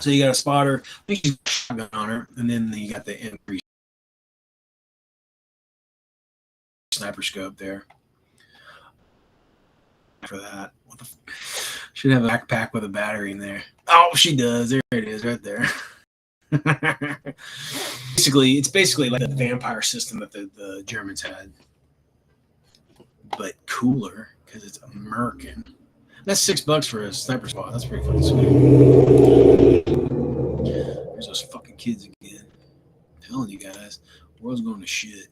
So you got a spotter, I think she's got a shotgun on her, and then you got the M3 sniper scope there for that. What the should have a backpack with a battery in there. Oh, she does. There it is, right there. It's basically like the vampire system that the Germans had, but cooler because it's American. That's $6 for a sniper spot. That's pretty fucking sweet. There's those fucking kids again. I'm telling you guys, the world's going to shit.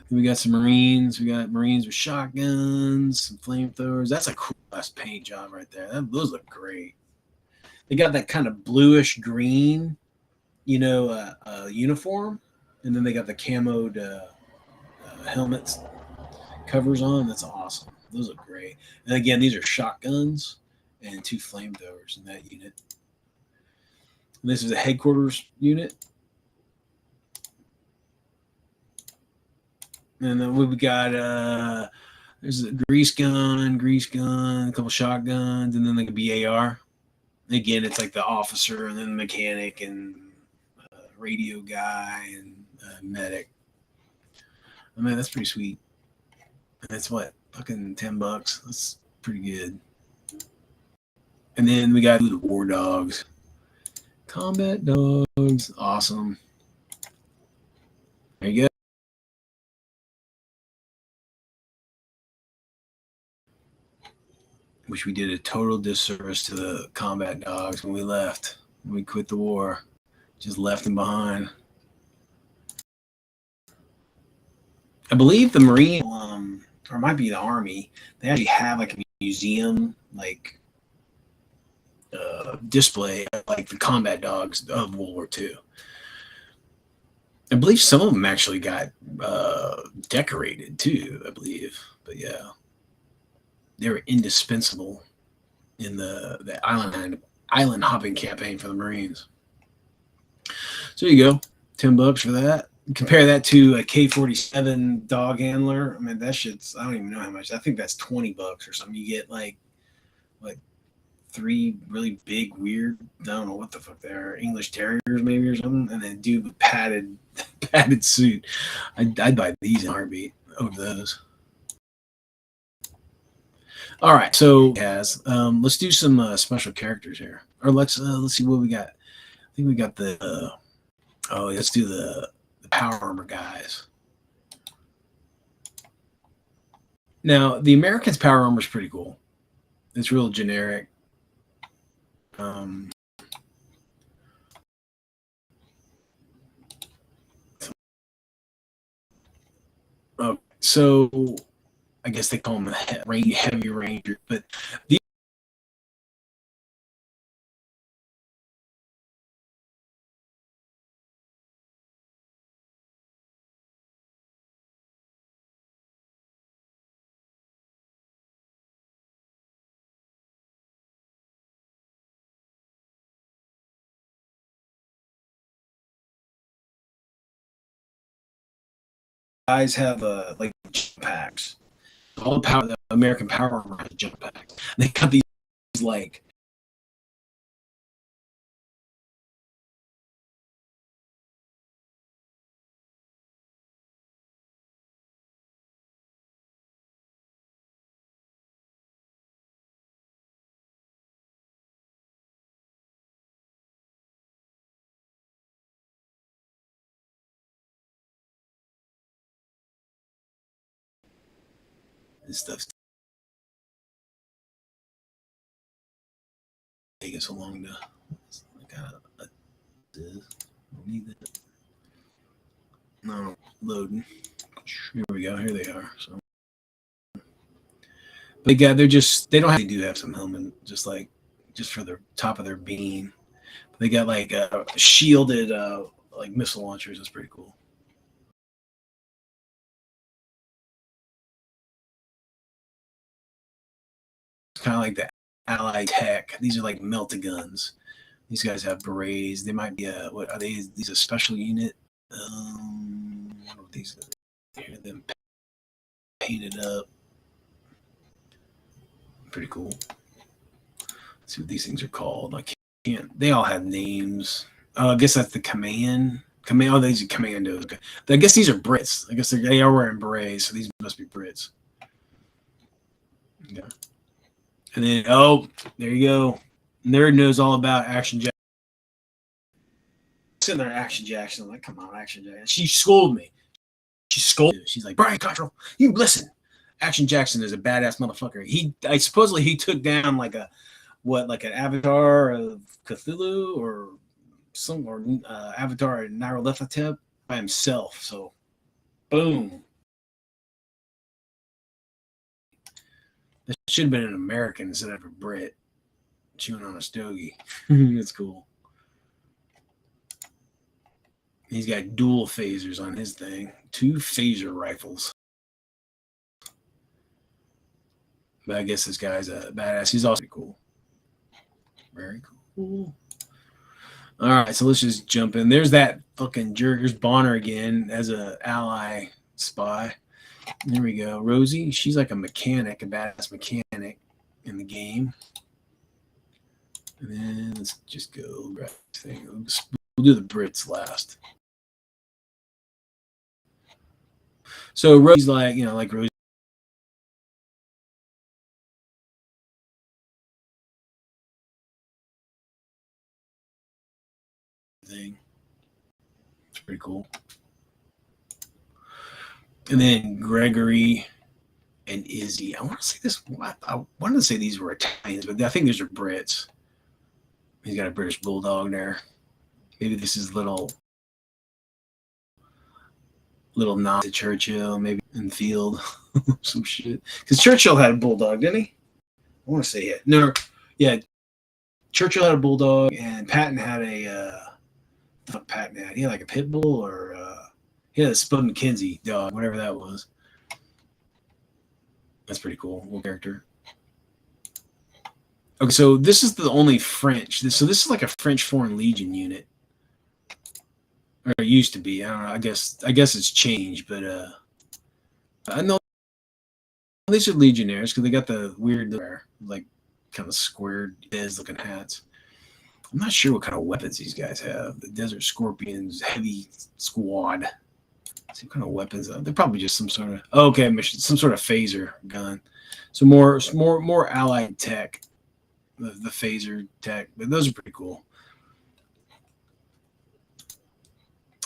Then we got some Marines. We got Marines with shotguns, some flamethrowers. That's a cool ass paint job right there. Those look great. They got that kind of bluish green, uniform, and then they got the camoed helmets covers on. That's awesome. Those look great. And again, these are shotguns and 2 flamethrowers in that unit. And this is a headquarters unit. And then we've got there's a grease gun, a couple shotguns, and then like a BAR. Again, it's like the officer and then the mechanic and radio guy and medic. I mean, that's pretty sweet. And that's what, fucking $10. That's pretty good. And then we got the war dogs, combat dogs. Awesome. There you go. Which we did a total disservice to the combat dogs when we left. When we quit the war. Just left them behind. I believe the Marine, or it might be the Army, they actually have like a museum, like display of, like the combat dogs of World War II. I believe some of them actually got decorated too, I believe. But yeah, they were indispensable in the island hopping campaign for the Marines. So there you go, $10 for that. Compare that to a K-47 dog handler. I mean, that shit's, I don't even know how much. I think that's $20 or something. You get like 3 really big, weird, I don't know what the fuck they are, English Terriers maybe or something, and then do padded suit. I'd buy these in a heartbeat over those. All right, so let's do some special characters here, or let's see what we got. I think we got the let's do the power armor guys. Now the Americans' power armor is pretty cool. It's real generic. So I guess they call them the heavy ranger, but these guys have like jump packs. All the American power armor has jump packs. They got these like this stuff's taking so long to need that. No, loading. Here we go. Here they are. So they don't have, they do have some helmet, just for the top of their beam. They got like shielded like missile launchers. That's pretty cool. It's kind of like the Allied tech. These are like melta-guns. These guys have berets. They might be what are they? These a special unit. What are these? Hear them painted up. Pretty cool. Let's see what these things are called. I can't. They all have names. Oh, I guess that's the command. Oh, these are commandos. Okay. I guess these are Brits. I guess they are wearing berets, so these must be Brits. Yeah. And then, oh, there you go. Nerd knows all about Action Jackson. Sitting there, Action Jackson. I'm like, come on, Action Jackson. She scolded me. She's like, Brian Cottrell, you listen. Action Jackson is a badass motherfucker. I supposedly he took down like an avatar of Cthulhu or avatar of Nyarlathotep by himself. So, boom. This should have been an American instead of a Brit chewing on a stogie. That's cool. He's got dual phasers on his thing. 2 phaser rifles. But I guess this guy's a badass. He's also cool. Very cool. All right, so let's just jump in. There's that fucking Jergers Bonner again as a ally spy. There we go. Rosie, she's like a mechanic, a badass mechanic in the game. And then let's just go right thing. We'll do the Brits last. So Rosie's like, like Rosie. Thing. It's pretty cool. And then Gregory and Izzy. I want to say this. I wanted to say these were Italians, but I think these are Brits. He's got a British bulldog there. Maybe this is little nod to Churchill, maybe in the field, some shit. Because Churchill had a bulldog, didn't he? I want to say it. No, yeah. Churchill had a bulldog, and Patton had Patton had. He had like a pit bull, or he had a Spud McKenzie dog, whatever that was. That's pretty cool. Little character. Okay, so this is the only French. So this is like a French Foreign Legion unit, or it used to be. I don't know. I guess it's changed, but I know these are Legionnaires because they got the weird, like, kind of squared looking hats. I'm not sure what kind of weapons these guys have. The Desert Scorpions Heavy Squad. Let's see what kind of weapons. They're probably just some sort of some sort of phaser gun. So more allied tech. The phaser tech, but those are pretty cool.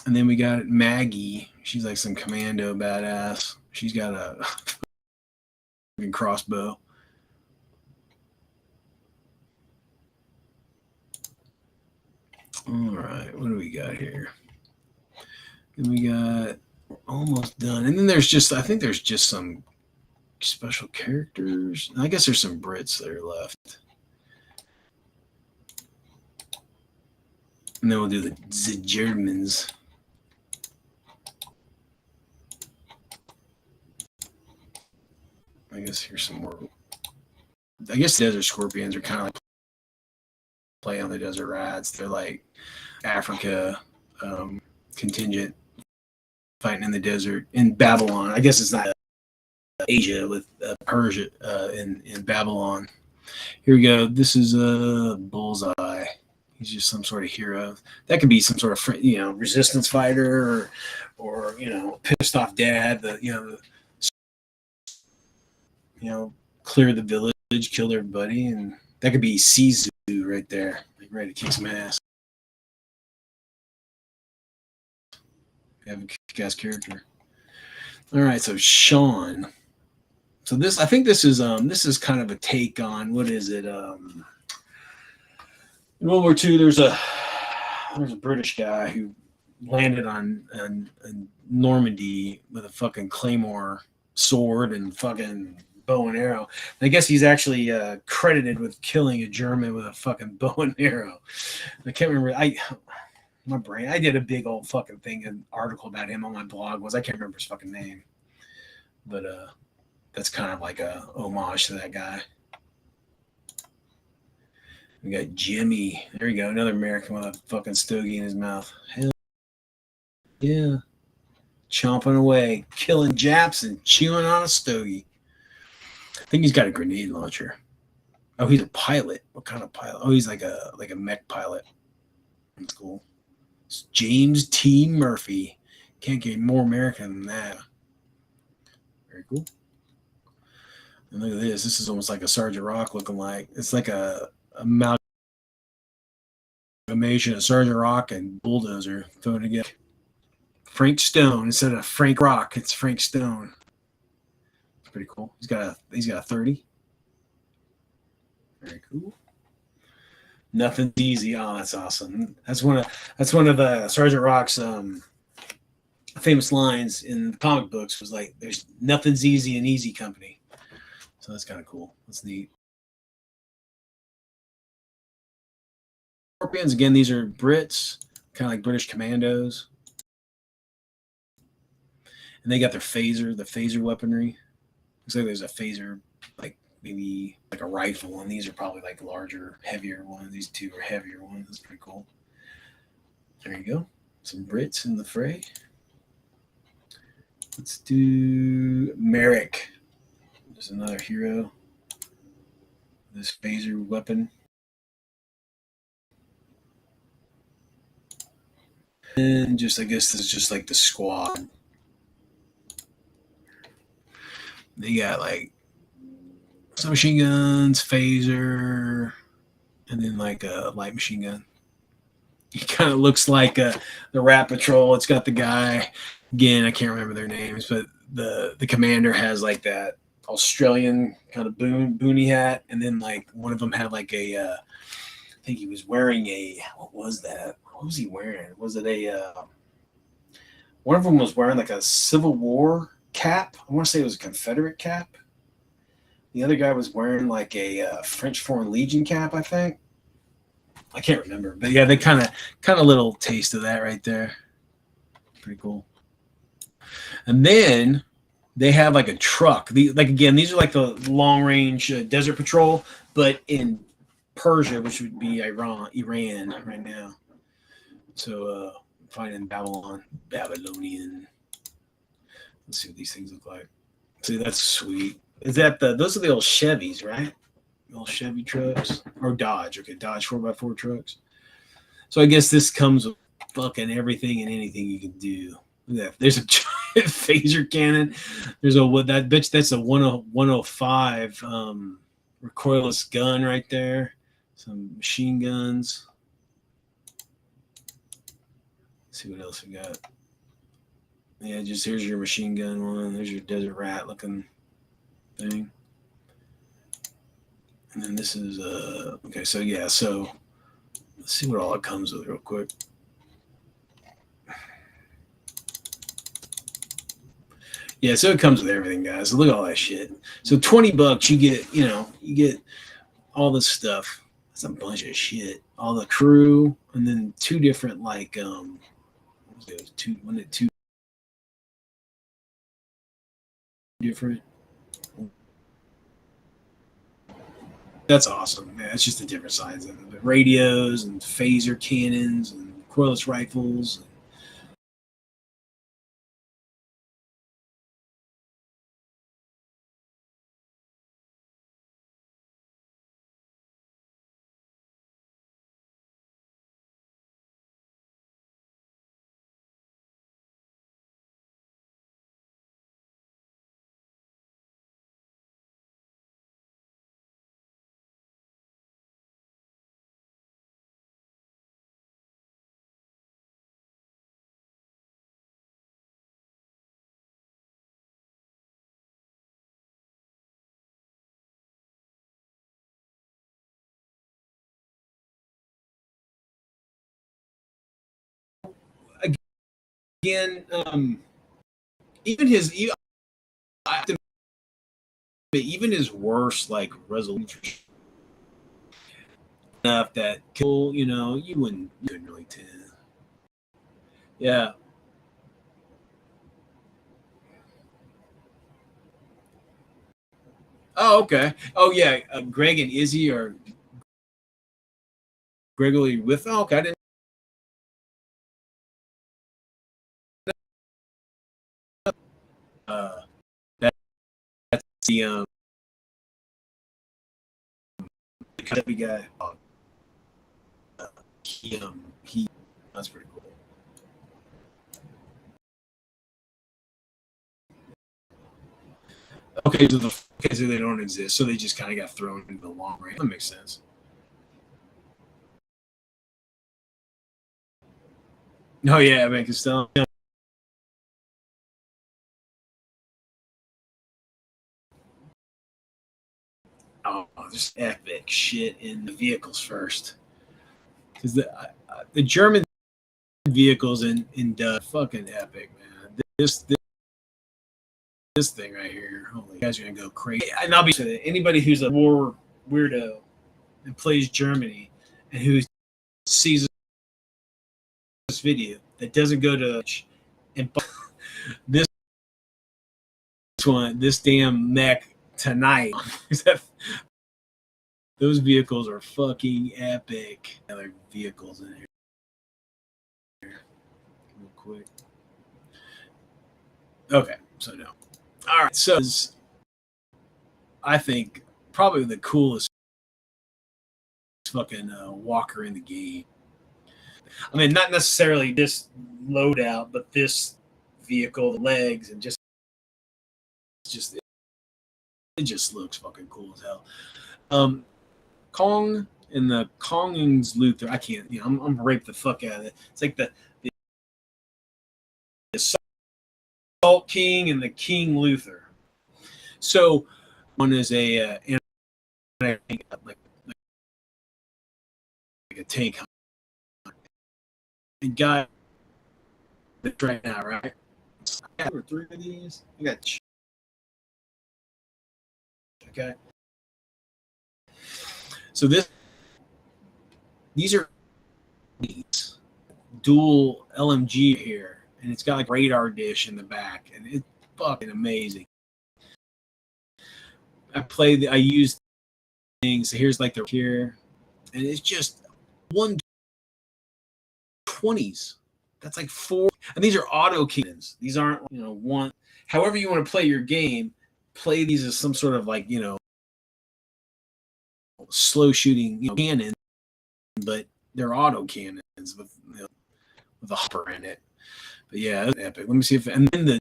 And then we got Maggie. She's like some commando badass. She's got a crossbow. All right, what do we got here? And we got almost done. And then I think there's just some special characters. I guess there's some Brits that are left. And then we'll do the Germans. I guess here's some more. I guess the Desert Scorpions are kind of like play on the Desert Rats. They're like Africa contingent fighting in the desert in Babylon. I guess it's not Asia with Persia in Babylon. Here we go. This is a Bullseye. He's just some sort of hero. That could be some sort of resistance fighter or pissed off dad. Clear the village, kill everybody, and that could be Sisu right there, like ready to kick some ass. Have a kick-ass character. All right, so Sean. So I think this is kind of a take on what is it? In World War II, there's a British guy who landed on Normandy with a fucking claymore sword and fucking bow and arrow. And I guess he's actually credited with killing a German with a fucking bow and arrow. I can't remember. My brain. I did a big old fucking thing, an article about him on my blog. I can't remember his fucking name, but that's kind of like a homage to that guy. We got Jimmy. There you go, another American with a fucking stogie in his mouth. Hell yeah, chomping away, killing Japs and chewing on a stogie. I think he's got a grenade launcher. Oh, he's a pilot. What kind of pilot? Oh, he's like a mech pilot. That's cool. It's James T. Murphy. Can't get more American than that. Very cool. And look at this. This is almost like a Sergeant Rock looking like. It's like a amalgamation of Sergeant Rock and Bulldozer thrown together. Frank Stone instead of Frank Rock. It's Frank Stone. It's pretty cool. He's got a 30. Very cool. Nothing's easy. Oh, that's awesome. That's one of the Sergeant Rock's famous lines in the comic books was like, "There's nothing's easy in Easy Company." So that's kind of cool. That's neat. Scorpions again. These are Brits, kind of like British Commandos, and they got their phaser, the phaser weaponry. Looks like there's a phaser, like maybe like a rifle, and these are probably like larger, heavier ones. These two are heavier ones. That's pretty cool. There you go. Some Brits in the fray. Let's do Merrick. There's another hero. This phaser weapon. And just, I guess this is just like the squad. They got like some machine guns, phaser, and then like a light machine gun. He kind of looks like the Rat Patrol. It's got the guy, again, I can't remember their names, but the commander has like that Australian kind of boonie hat, and then like one of them had like a I think he was wearing a, what was that? What was he wearing? Was it a one of them was wearing like a Civil War cap. I want to say it was a Confederate cap. The other guy was wearing like a French Foreign Legion cap, I think. I can't remember, but yeah, they kind of little taste of that right there. Pretty cool. And then they have like a truck. Like again, these are like the long range desert patrol, but in Persia, which would be Iran right now. So finding Babylonian. Let's see what these things look like. See, that's sweet. Is that those are the old Chevys, right? Old Chevy trucks or Dodge. Okay, Dodge 4x4 trucks. So I guess this comes with fucking everything and anything you can do. Look at that. There's a giant phaser cannon. There's that bitch. That's a 105 recoilless gun right there. Some machine guns. Let's see what else we got. Yeah, just here's your machine gun one. There's your Desert Rat looking thing. And then this is okay, so yeah, so let's see what all it comes with real quick. Yeah, so it comes with everything, guys. Look at all that shit. So $20, you get all this stuff. That's a bunch of shit. All the crew, and then two different like two different. That's awesome, man. It's just the different sides of it. The radios and phaser cannons and cordless rifles. Again, even even his worst like resolution, enough that kill, you couldn't really tell. Yeah. Oh, okay. Oh, yeah. Greg and Izzy are Gregory with. Oh, okay. I didn't. Uh, that, that's the guy. He. That's pretty cool. Okay, so they don't exist, so they just kind of got thrown into the long range. That makes sense. Oh yeah, man, Costello. Oh, there's epic shit in the vehicles first, because the German vehicles in fucking epic, man. This thing right here, holy, you guys are gonna go crazy. And I'll be anybody who's a war weirdo and plays Germany and who sees this video that doesn't go to and this this damn mech tonight. Those vehicles are fucking epic. Other vehicles in here, real quick. Okay, so no. All right, so I think probably the coolest fucking walker in the game. I mean, not necessarily this loadout, but this vehicle, the legs, and just it just looks fucking cool as hell. Kong and the Kong's Luther. I can't. I'm rape the fuck out of it. It's like the Salt King and the King Luther. So one is a like a tank and guy right now, right? I got 3 of these. I got okay. So these are dual LMG here, and it's got like radar dish in the back, and it's fucking amazing. I use things. So here's like the here, and it's just 120s. That's like 4, and these are auto cannons. These aren't one. However you want to play your game, play these as some sort of like slow shooting cannon, but they're auto cannons with a hopper in it. But yeah, that's epic. Let me see if and then the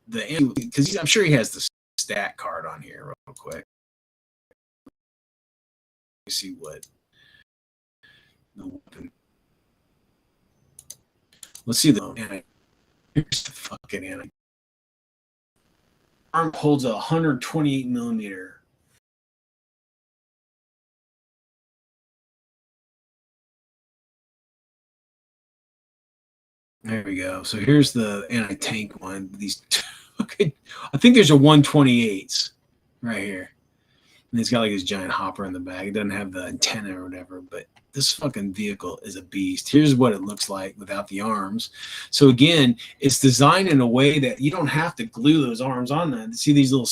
because I'm sure he has the stat card on here real quick. Let me see what the weapon. Let's see the here's the fucking anti. Arm holds a 128 millimeter. There we go. So here's the anti-tank one. These, okay, I think there's a 128s right here. And it's got like this giant hopper in the back. It doesn't have the antenna or whatever, but this fucking vehicle is a beast. Here's what it looks like without the arms. So again, it's designed in a way that you don't have to glue those arms on that. See these little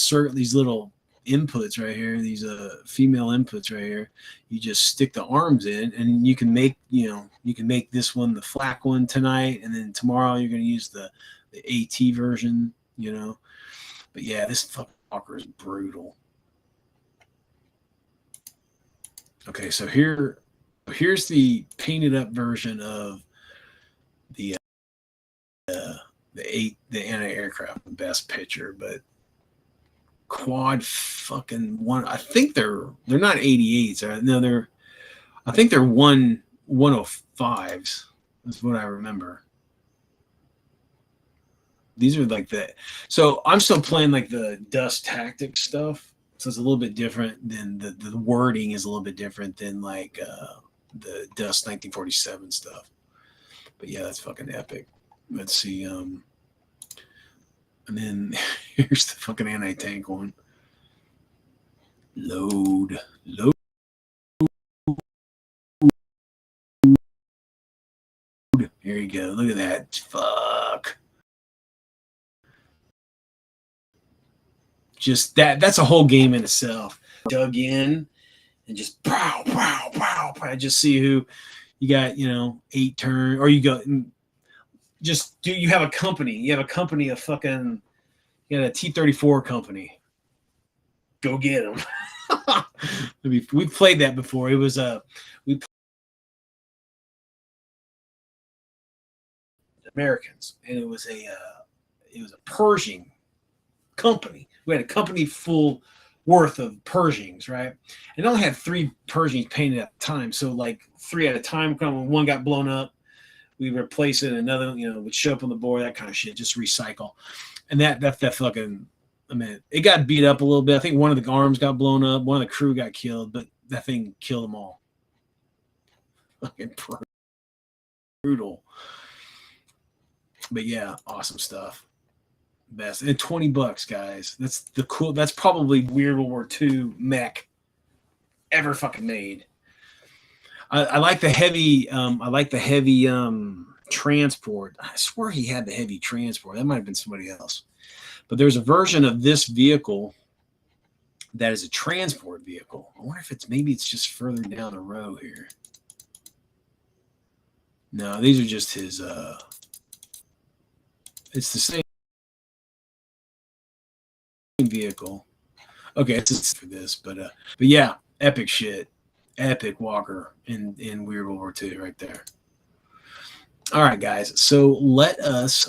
inputs right here, these female inputs right here. You just stick the arms in, and you can make this one the flak one tonight, and then tomorrow you're going to use the AT version. But yeah, this fucking walker is brutal. Okay, so here's the painted up version of the anti-aircraft, the best picture, but quad fucking one. I think they're not 88s. No, I think they're 105s. That's what I remember. These are like the. So I'm still playing like the Dust Tactics stuff. So it's a little bit different than the wording is a little bit different than like the Dust 1947 stuff. But yeah, that's fucking epic. Let's see. And then here's the fucking anti-tank one. Load. Here you go. Look at that. Fuck. Just that's a whole game in itself. Dug in and just pow, pow, pow, pow. Just see who you got, 8 turn, or you go just do. You have a company. You have a company of fucking. You got a T-34 company. Go get them. We played that before. It was we Americans, and it was a Pershing company. We had a company full worth of Pershings, right? And only had 3 Pershings painted at a time. So like 3 at a time. When one got blown up, we replace it. Another, would show up on the board. That kind of shit. Just recycle. And that fucking. I mean, it got beat up a little bit. I think one of the arms got blown up. One of the crew got killed, but that thing killed them all. Fucking brutal. But yeah, awesome stuff. Best. And $20, guys. That's the cool. That's probably Weird World War II mech ever fucking made. I like the heavy. Transport. I swear he had the heavy transport. That might have been somebody else. But there's a version of this vehicle that is a transport vehicle. I wonder if maybe it's just further down the row here. No, these are just his. It's the same vehicle. Okay, it's for this, but yeah, epic shit, epic Walker in Weird World War II right there. All right, guys. So let us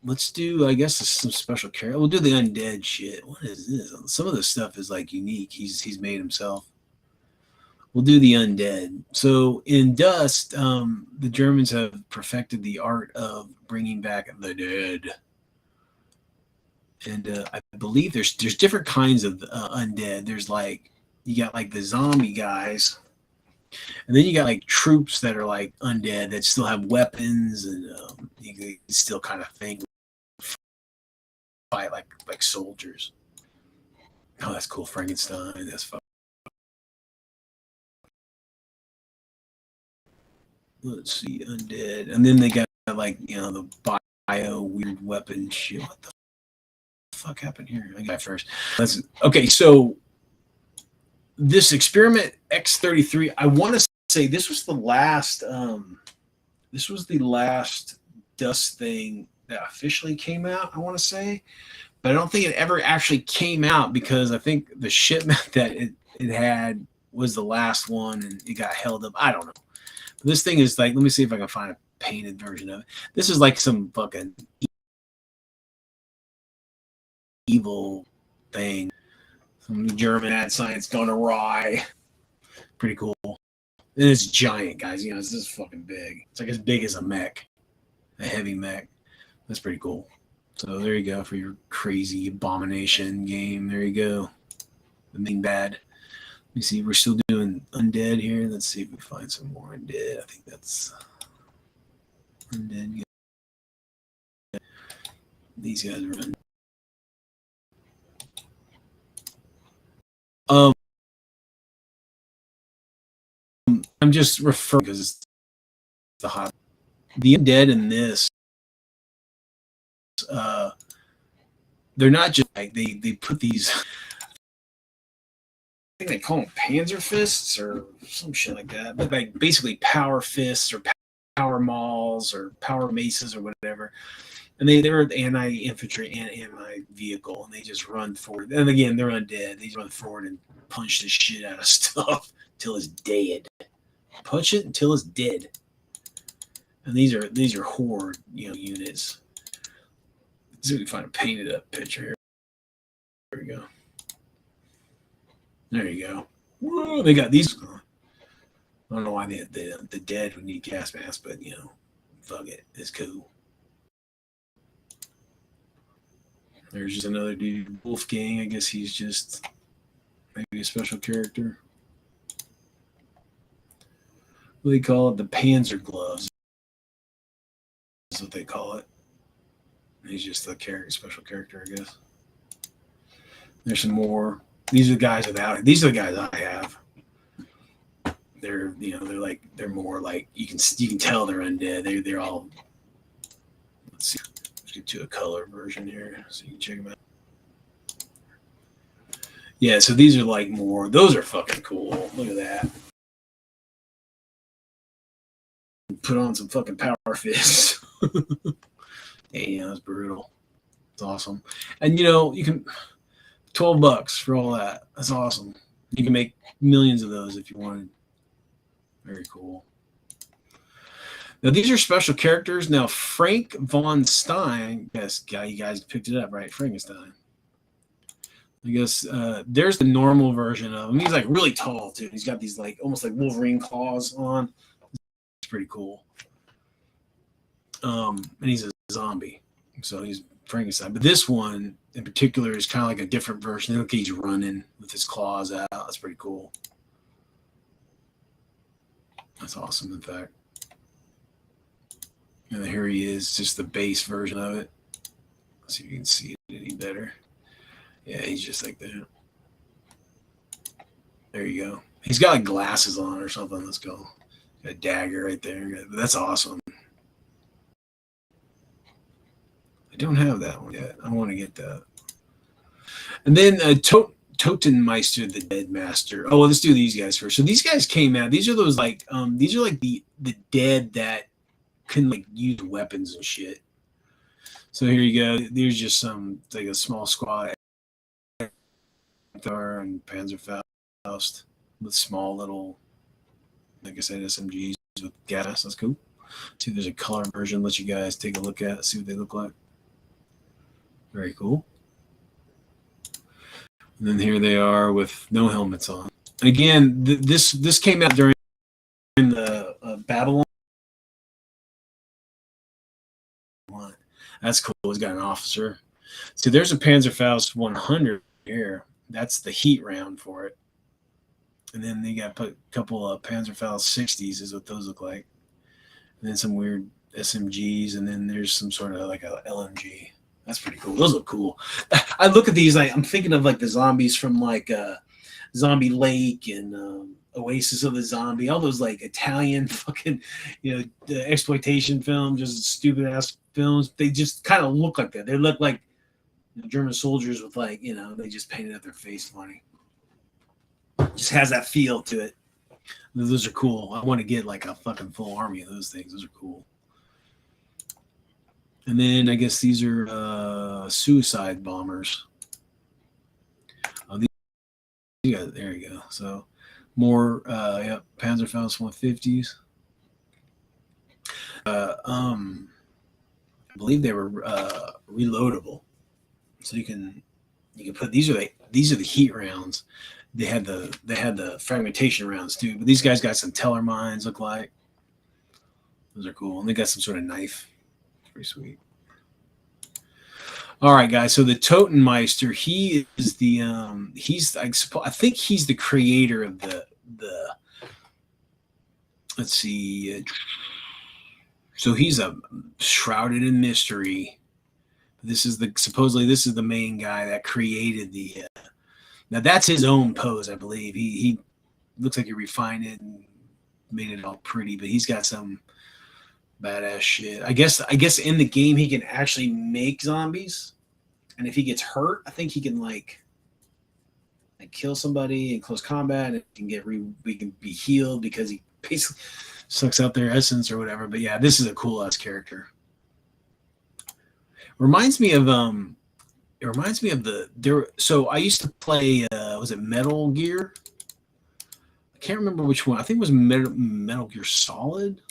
let's do, I guess, some special character. We'll do the undead shit. What is this? Some of this stuff is like unique. He's made himself. We'll do the undead. So in Dust, the Germans have perfected the art of bringing back the dead. And I believe there's different kinds of undead. There's like, you got like the zombie guys, and then you got like troops that are like undead that still have weapons, and you can still kind of think fight like soldiers. Oh, that's cool. Frankenstein. That's fun. Let's see, undead, and then they got like the bio weird weapon shit. What the fuck happened here? I got first. Okay. So this experiment X-33, I want to say this was the last. This was the last Dust thing that officially came out. I want to say, but I don't think it ever actually came out because I think the shipment that it had was the last one and it got held up. I don't know. But this thing is like, let me see if I can find a painted version of it. This is like some fucking evil thing. Some German ad science gone awry. Pretty cool. And it's giant, guys. It's this fucking big. It's like as big as a mech, a heavy mech. That's pretty cool. So there you go for your crazy abomination game. There you go. The main bad. Let me see. We're still doing undead here. Let's see if we find some more undead. I think that's undead. These guys are undead. I'm just referring because it's the hot. The undead in this, they're not just like they put these. I think they call them Panzer fists or some shit like that. But like basically power fists or power mauls or power maces or whatever. And they're anti-infantry and anti-vehicle, and they just run forward. And again, they're undead. They just run forward and punch the shit out of stuff till it's dead. Punch it until it's dead. And these are horde, units. Let's see if we find a painted up picture here. There we go. There you go. Whoa, they got these. I don't know why the dead would need gas masks, but fuck it, it's cool. There's just another dude, Wolfgang. I guess he's just maybe a special character. What do they call it? The Panzer gloves. That's what they call it. He's just a special character, I guess. There's some more. These are the guys without it. These are the guys I have. They're they're more like you can tell they're undead. They're all. Let's see. Let's get to a color version here so you can check them out. Yeah, so these are like more. Those are fucking cool. Look at that. Put on some fucking power fists. Damn, that's brutal. It's awesome. And you can $12 for all that. That's awesome. You can make millions of those if you wanted. Very cool. Now these are special characters. Now Frank von Stein, yes, you guys picked it up, right? Frankenstein. I guess there's the normal version of him. He's like really tall too. He's got these like almost like Wolverine claws on. It's pretty cool. And he's a zombie, so he's Frankenstein. But this one in particular is kind of like a different version. Look, he's running with his claws out. That's pretty cool. That's awesome, in fact. And here he is, just the base version of it. Let's see if you can see it any better. Yeah, he's just like that. There you go. He's got like glasses on or something. Let's go. Got a dagger right there. That's awesome. I don't have that one yet. I want to get that. And then Totenmeister, the Dead Master. Oh, well, let's do these guys first. So these guys came out. These are those like these are like the dead that can like use weapons and shit. So here you go. There's just some like a small squad and Panzerfaust with small little, like I said, SMGs with gas. That's cool. See, there's a color version. Let you guys take a look at it, see what they look like. Very cool. And then here they are with no helmets on. Again, this came out during the Babylon. That's cool. It's got an officer. So there's a Panzerfaust 100 here. That's the heat round for it. And then they got a couple of Panzerfaust 60s is what those look like. And then some weird SMGs. And then there's some sort of like a LMG. That's pretty cool. Those look cool. I look at these, I'm thinking of like the zombies from like Zombie Lake and Oasis of the Zombie, all those like Italian fucking, the exploitation film, just stupid ass films. They just kind of look like that. They look like German soldiers with like, they just painted up their face funny. Just has that feel to it. Those are cool. I want to get like a fucking full army of those things. Those are cool. And then I guess these are suicide bombers. Oh, there you go. So more, Panzerfaust 150s. I believe they were reloadable, so you can put these are the heat rounds. They had the fragmentation rounds too, but these guys got some Teller mines. Look like those are cool, and they got some sort of knife. Pretty sweet. All right, guys. So the Totenmeister, he is the I think he's the creator of the let's see. So he's shrouded in mystery. Supposedly this is the main guy that created the. Now that's his own pose, I believe. He looks like he refined it and made it all pretty, but he's got some badass shit. I guess in the game he can actually make zombies, and if he gets hurt, I think he can like kill somebody in close combat, and we can be healed because he basically sucks out their essence or whatever. But yeah, this is a cool ass character. Reminds me of so I used to play was it Metal Gear? I can't remember which one. I think it was Metal Gear Solid.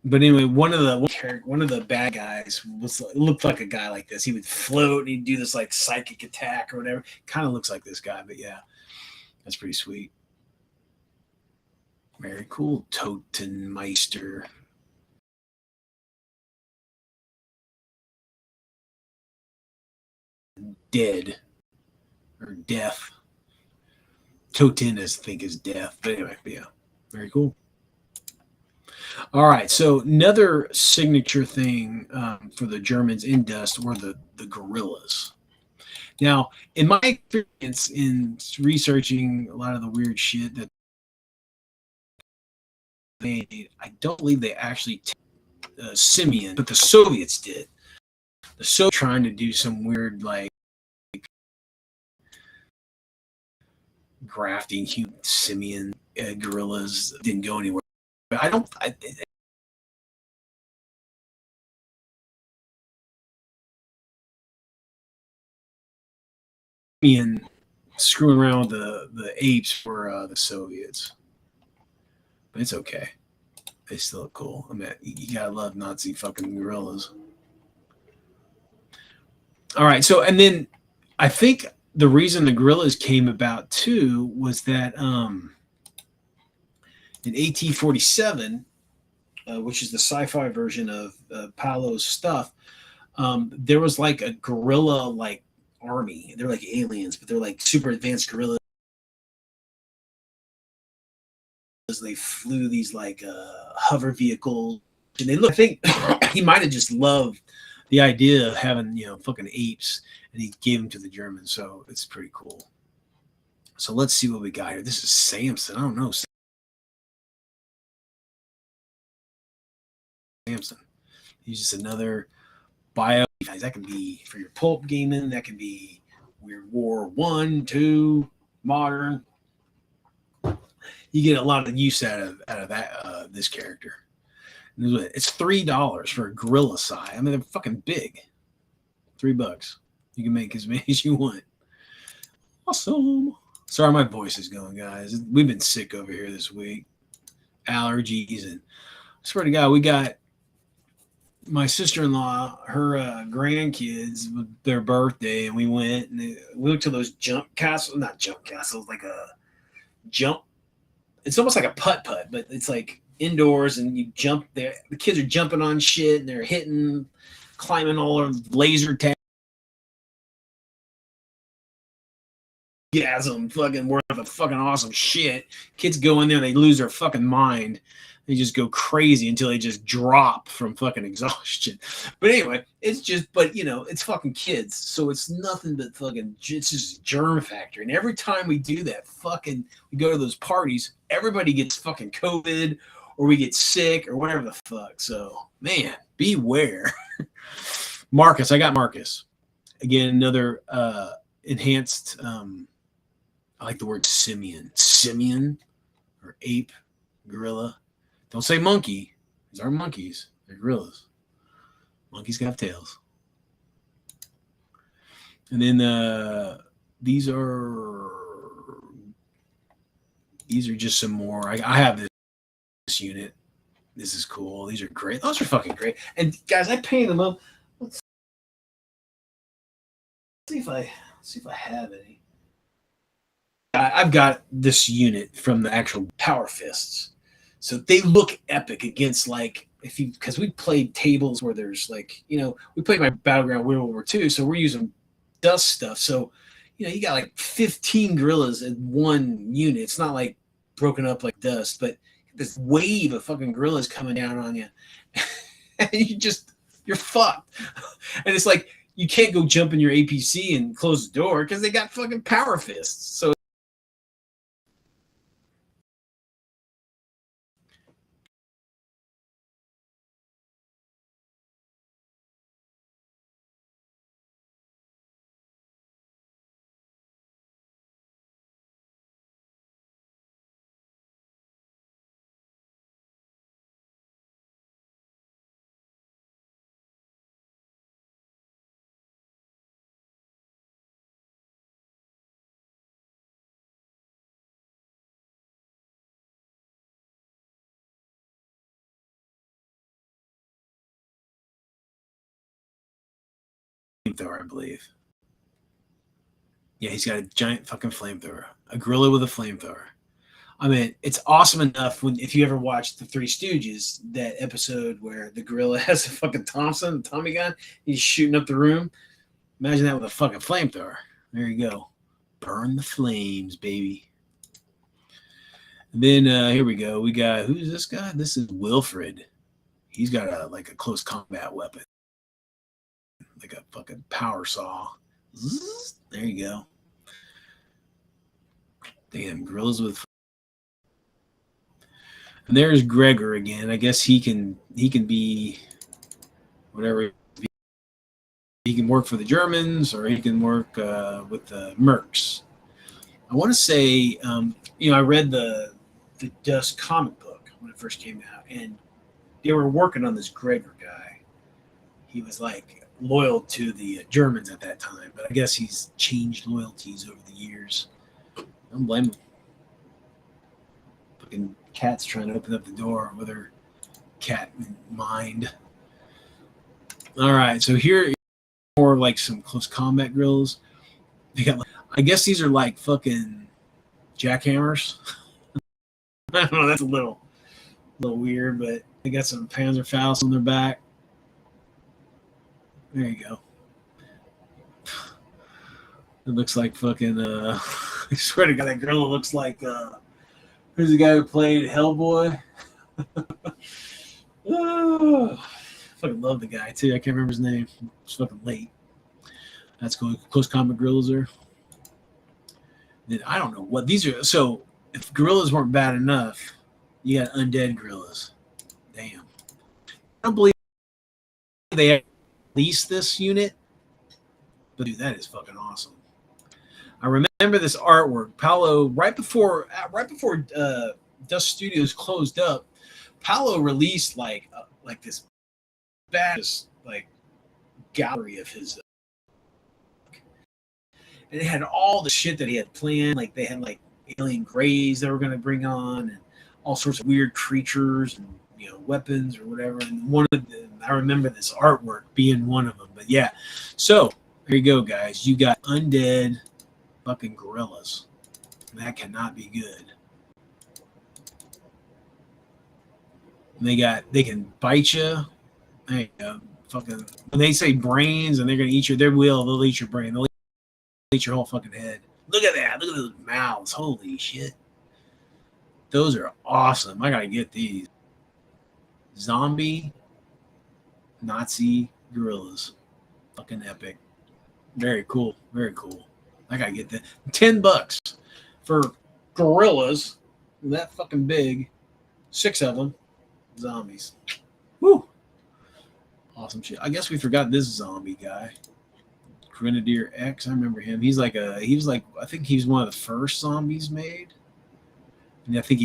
But anyway, one of the bad guys looked like a guy like this. He would float and he'd do this like psychic attack or whatever. Kind of looks like this guy, but yeah, that's pretty sweet. Very cool, Totenmeister. Dead or death. Toten I think is death, but anyway, yeah, very cool. All right, so another signature thing for the Germans in Dust were the gorillas. Now, in my experience in researching a lot of the weird shit that they made, I don't believe they actually simian, but the Soviets did. The Soviets trying to do some weird like grafting human simian gorillas didn't go anywhere. But I don't. Simian screwing around with the apes for the Soviets, but it's okay. They still look cool. I mean, you gotta love Nazi fucking gorillas. All right, so and then I think the reason the gorillas came about too was that in 1847, which is the sci-fi version of Paolo's stuff, there was like a gorilla like army. They're like aliens, but they're like super advanced gorillas. They flew these like hover vehicles, and they look. I think he might have just loved the idea of having fucking apes, and he gave them to the Germans. So it's pretty cool. So let's see what we got here. This is Samson. I don't know Samson. He's just another bio. That can be for your pulp gaming. That can be Weird War 1, 2, modern. You get a lot of use out of that this character. It's $3 for a gorilla size. I mean, they're fucking big. $3. You can make as many as you want. Awesome. Sorry, my voice is going, guys. We've been sick over here this week. Allergies, and I swear to God, we got my sister-in-law, her grandkids, their birthday, and we went and we looked to those jump castles, not jump castles, like a jump. It's almost like a putt-putt, but it's like indoors, and you jump there. The kids are jumping on shit, and they're hitting, climbing all over laser tag. Gasm, fucking worth of fucking awesome shit. Kids go in there, they lose their fucking mind. They just go crazy until they just drop from fucking exhaustion. But anyway, it's just, but it's fucking kids. So it's nothing but fucking, it's just germ factor. And every time we do that, fucking, we go to those parties, everybody gets fucking COVID or we get sick or whatever the fuck. So, man, beware. Marcus, I got Marcus. Again, another enhanced, I like the word simian. Simian or ape, gorilla. Don't say monkey. These aren't monkeys. They're gorillas. Monkeys can have tails. And then these are just some more. I have this unit. This is cool. These are great. Those are fucking great. And guys, I painted them up. Let's see if I have any. I've got this unit from the actual Power Fists. So they look epic against because we played tables where there's we played my Battleground World War II, so we're using dust stuff. So, you got like 15 gorillas in one unit. It's not like broken up like dust, but this wave of fucking gorillas coming down on you. And you're fucked. And it's like, you can't go jump in your APC and close the door because they got fucking Power Fists. So flamethrower, I believe. Yeah, he's got a giant fucking flamethrower. A gorilla with a flamethrower. I mean, it's awesome enough if you ever watched the Three Stooges, that episode where the gorilla has a fucking Thompson, Tommy gun, he's shooting up the room. Imagine that with a fucking flamethrower. There you go. Burn the flames, baby. And then here we go. We got, who's this guy? This is Wilfred. He's got a like a close combat weapon, like a fucking power saw. Zzz, there you go. Damn, gorillas with. And there's Gregor again. I guess he can be whatever. He can work for the Germans or he can work with the Mercs. I want to say, I read the Dust comic book when it first came out, and they were working on this Gregor guy. He was like loyal to the Germans at that time, but I guess he's changed loyalties over the years. I don't blame him. Fucking cat's trying to open up the door with her cat mind. All right, so here more like some close combat grills. They got, I guess these are like fucking jackhammers. I don't know, that's a little weird, but they got some Panzerfaust on their back. There you go. It looks like fucking I swear to God, that gorilla looks like who's the guy who played Hellboy? Oh, I fucking love the guy too. I can't remember his name. It's fucking late. That's cool. Close combat gorillas are. Then I don't know what these are. So if gorillas weren't bad enough, you got undead gorillas. Damn. I don't believe they released this unit, but dude, that is fucking awesome. I remember this artwork. Paolo, right before Dust Studios closed up, Paolo released like this bad like gallery of his, and it had all the shit that he had planned. Like they had like alien greys they were going to bring on, and all sorts of weird creatures and weapons or whatever. And one of them, I remember this artwork being one of them. But yeah, so there you go, guys. You got undead fucking gorillas. That cannot be good. And they can bite you. There you go. Fucking when they say brains and they're gonna eat they'll eat your brain. They'll eat your whole fucking head. Look at that. Look at those mouths. Holy shit. Those are awesome. I gotta get these. Zombie Nazi gorillas. Fucking epic. Very cool. Very cool. I gotta get that. $10 for gorillas that fucking big. 6 of them. Zombies. Woo. Awesome shit. I guess we forgot this zombie guy. Grenadier X. I remember him. He was like I think he's one of the first zombies made. And I think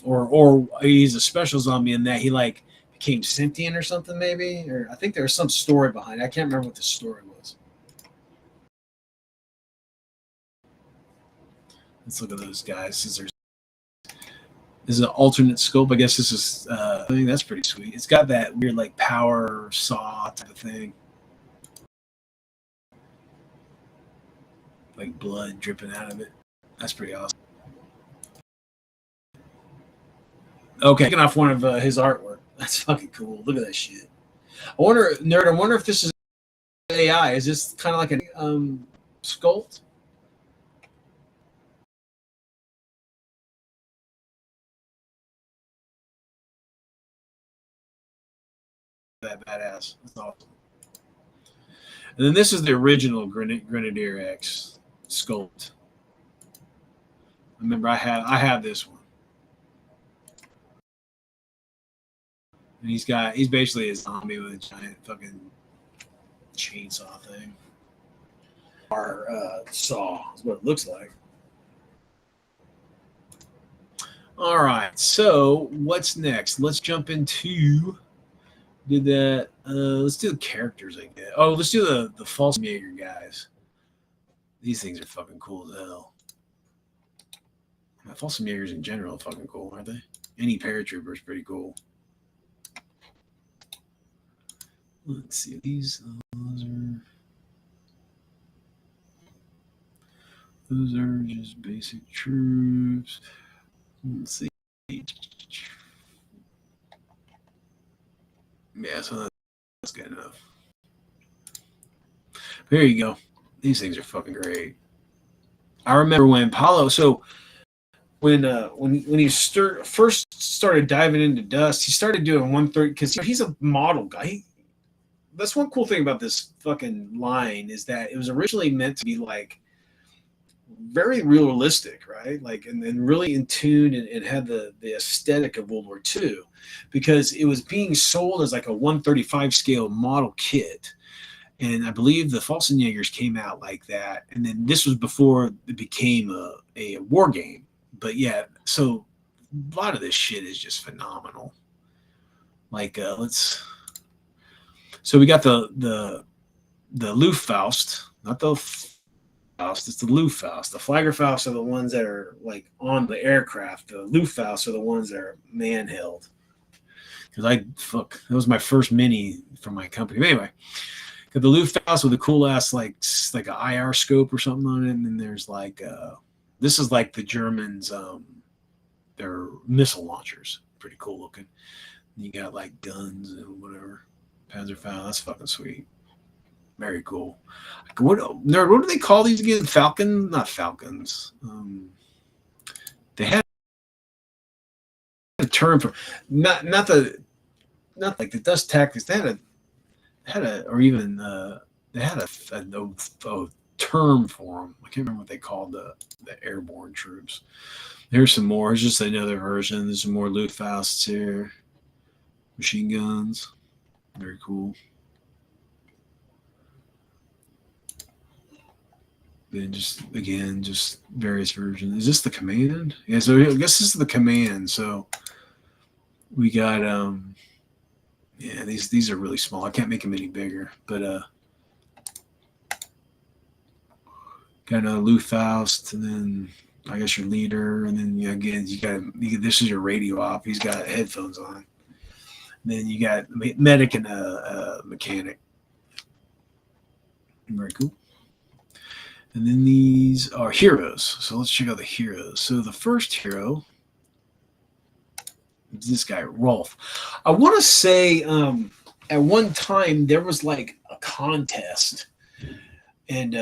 or he's a special zombie in that he like became sentient or something maybe. Or I think there's some story behind it. I can't remember what the story was. Let's look at those guys. This is an alternate scope. I guess this is I think that's pretty sweet. It's got that weird like power saw type of thing. Like blood dripping out of it. That's pretty awesome. Okay, taking off one of his artwork. That's fucking cool. Look at that shit. I wonder if this is AI. Is this kind of like a sculpt? That badass. That's awesome. And then this is the original Grenadier X sculpt. Remember, I have this one. And he's basically a zombie with a giant fucking chainsaw thing. Our saw is what it looks like. All right, so what's next? Let's jump into let's do the characters, I guess. Oh, let's do the Falsenjaeger guys. These things are fucking cool as hell. Falsenjaegers in general are fucking cool, aren't they? Any paratrooper is pretty cool. Let's see. Those are just basic troops. Let's see. Yeah, so that's good enough. There you go. These things are fucking great. I remember when Paulo. So when he first started diving into Dust, he started doing 130 because he's a model guy. That's one cool thing about this fucking line is that it was originally meant to be like very realistic, right? Like, and really in tune and had the aesthetic of World War II, because it was being sold as like a 135 scale model kit. And I believe the Falsenjägers came out like that. And then this was before it became a war game. But yeah, so a lot of this shit is just phenomenal. Like, so we got the Luftfaust, not the Faust, it's the Luftfaust. The Fliegerfaust are the ones that are like on the aircraft. The Luftfaust are the ones that are man held. Because that was my first mini from my company. But anyway, got the Luftfaust with a cool ass like an IR scope or something on it, and then there's like this is like the Germans their missile launchers, pretty cool looking. And you got like guns and whatever. Panzerfaust, that's fucking sweet. Very cool. What do they call these again? Falcon? Not Falcons. They had a term for not like the dust tactics. They had a term for them. I can't remember what they called the airborne troops. Here's some more. It's just another version. There's some more Luftfausts here. Machine guns. Very cool. Then just various versions. Is this the command? Yeah, so I guess this is the command. So we got yeah, these are really small. I can't make them any bigger, but got another Luftfaust, and then I guess your leader, and then again this is your radio op. He's got headphones on. And then you got medic and a mechanic. Very cool. And then these are heroes. So let's check out the heroes. So the first hero is this guy, Rolf. I want to say at one time there was like a contest. And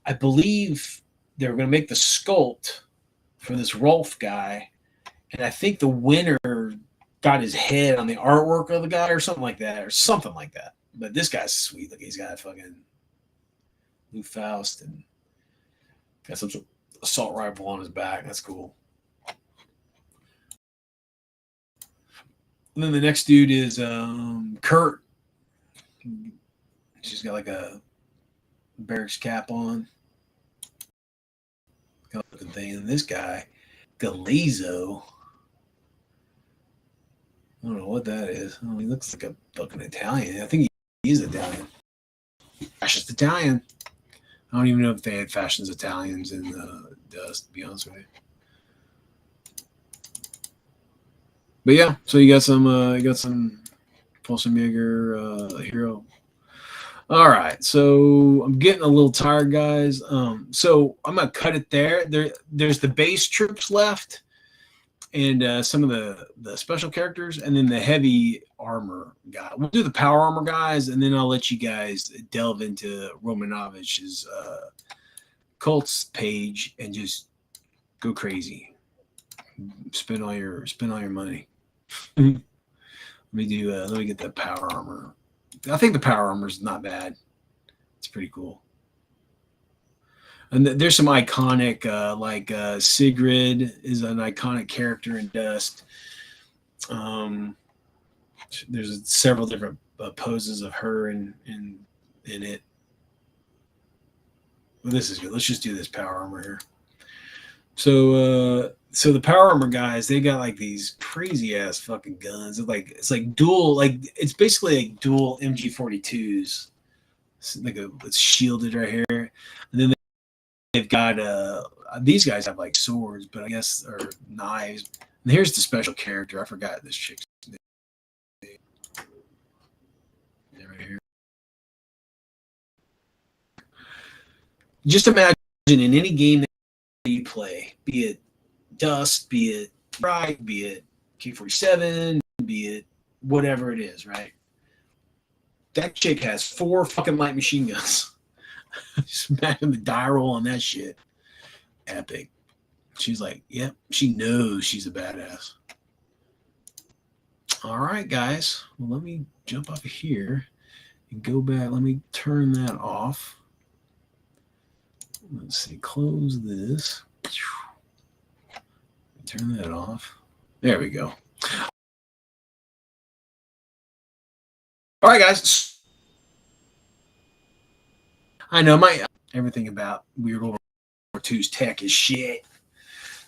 I believe they were going to make the sculpt for this Rolf guy. And I think the winner got his head on the artwork of the guy or something like that. But this guy's sweet. Look, he's got a fucking Luftfaust and got some assault rifle on his back. That's cool. And then the next dude is Kurt. She's got like a barracks cap on. Got a looking thing. And this guy, Galeazzo. I don't know what that is. Oh, he looks like a fucking Italian. I think he's Italian. Fascist Italian. I don't even know if they had fashions Italians in Dust, to be honest with you. But yeah, so you got some Falsenjäger hero. All right, so I'm getting a little tired, guys. So I'm gonna cut it there. There's the base troops left, and some of the special characters, and then the heavy armor guy. We'll do the power armor guys, and then I'll let you guys delve into Romanovich's cults page and just go crazy. Spend all your money. Let me get the power armor. I think the power armor is not bad. It's pretty cool. And there's some iconic, like Sigrid is an iconic character in Dust. There's several different poses of her in it. Well, this is good. Let's just do this power armor here. So the power armor guys, they got like these crazy ass fucking guns. It's like dual, like it's basically like dual MG42s. It's shielded right here, and then they've got these guys have like swords, but I guess or knives. And here's the special character. I forgot this chick's name. Right here. Just imagine in any game that you play, be it Dust, be it Pride, be it K-47, be it whatever it is, right? That chick has 4 fucking light machine guns. Just imagine the die roll on that shit. Epic. She's like, yep, she knows she's a badass. All right, guys. Well, let me jump off of here and go back. Let me turn that off. Let's see, close this. Turn that off. There we go. All right, guys. I know everything about Weird WWII's tech is shit.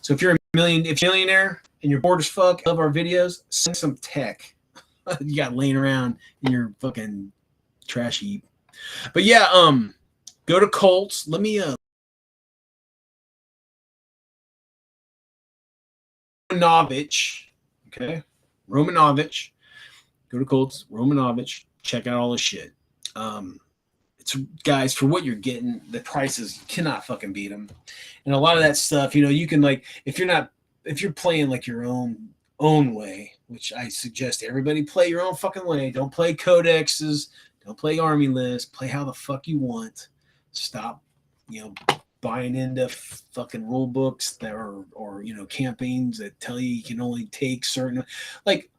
So if you're a millionaire and you're bored as fuck, love our videos, send some tech you got laying around in your fucking trash heap. But yeah, go to Colts. Let me Romanovich. Okay. Romanovich. Go to Colts, Romanovich, check out all this shit. It's guys, for what you're getting, the prices, you cannot fucking beat them. And a lot of that stuff, you can like, if you're playing like your own way, which I suggest everybody play your own fucking way. Don't play codexes, don't play army lists, play how the fuck you want. Stop, buying into fucking rule books that are, or campaigns that tell you can only take certain, like,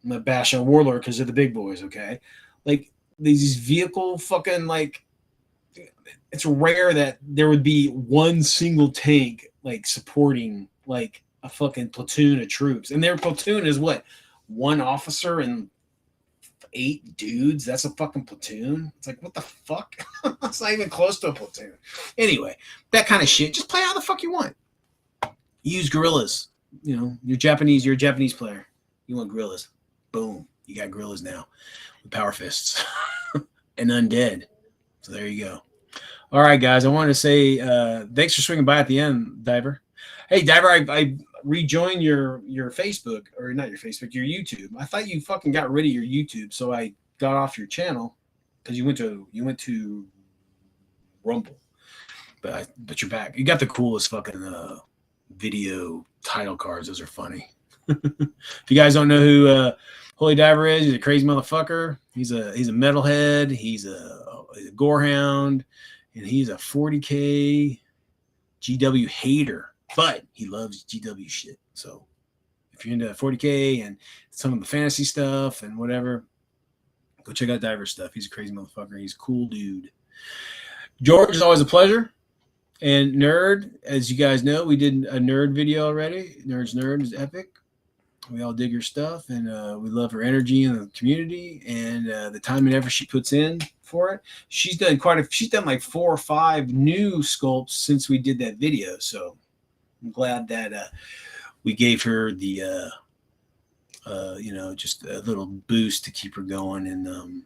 I'm gonna bash on Warlord because they're the big boys, okay? Like these vehicle fucking like, it's rare that there would be one single tank like supporting like a fucking platoon of troops, and their platoon is what, one officer and 8 dudes. That's a fucking platoon. It's like, what the fuck? It's not even close to a platoon. Anyway, that kind of shit. Just play how the fuck you want. Use guerrillas. You're Japanese. You're a Japanese player. You want guerrillas. Boom, you got gorillas now with power fists and undead. So there you go. All right, guys, I wanted to say thanks for swinging by at the end, Diver. Hey, Diver, I rejoined your Facebook, or not your Facebook, your YouTube. I thought you fucking got rid of your YouTube, so I got off your channel because you went to Rumble, but you're back. You got the coolest fucking video title cards. Those are funny. If you guys don't know who Holy Diver is, he's a crazy motherfucker. He's a metalhead. He's a gorehound, and he's a 40K GW hater, but he loves GW shit. So if you're into 40K and some of the fantasy stuff and whatever, go check out Diver's stuff. He's a crazy motherfucker. He's a cool dude. George, is always a pleasure. And Nerd, as you guys know, we did a Nerd video already. Nerd is epic. We all dig her stuff, and we love her energy in the community and the time and effort she puts in for it. She's done like 4 or 5 new sculpts since we did that video. So I'm glad that we gave her the, just a little boost to keep her going and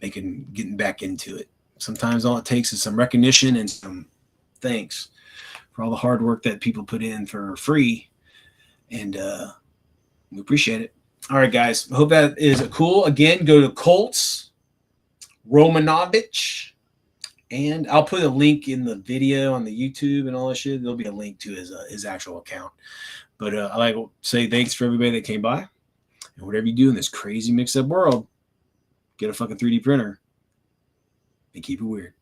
getting back into it. Sometimes all it takes is some recognition and some thanks for all the hard work that people put in for free. And we appreciate it. All right, guys. I hope that is cool. Again, go to Colts, Romanovich, and I'll put a link in the video on the YouTube and all that shit. There'll be a link to his actual account. But I like to say thanks for everybody that came by. And whatever you do in this crazy mixed-up world, get a fucking 3D printer and keep it weird.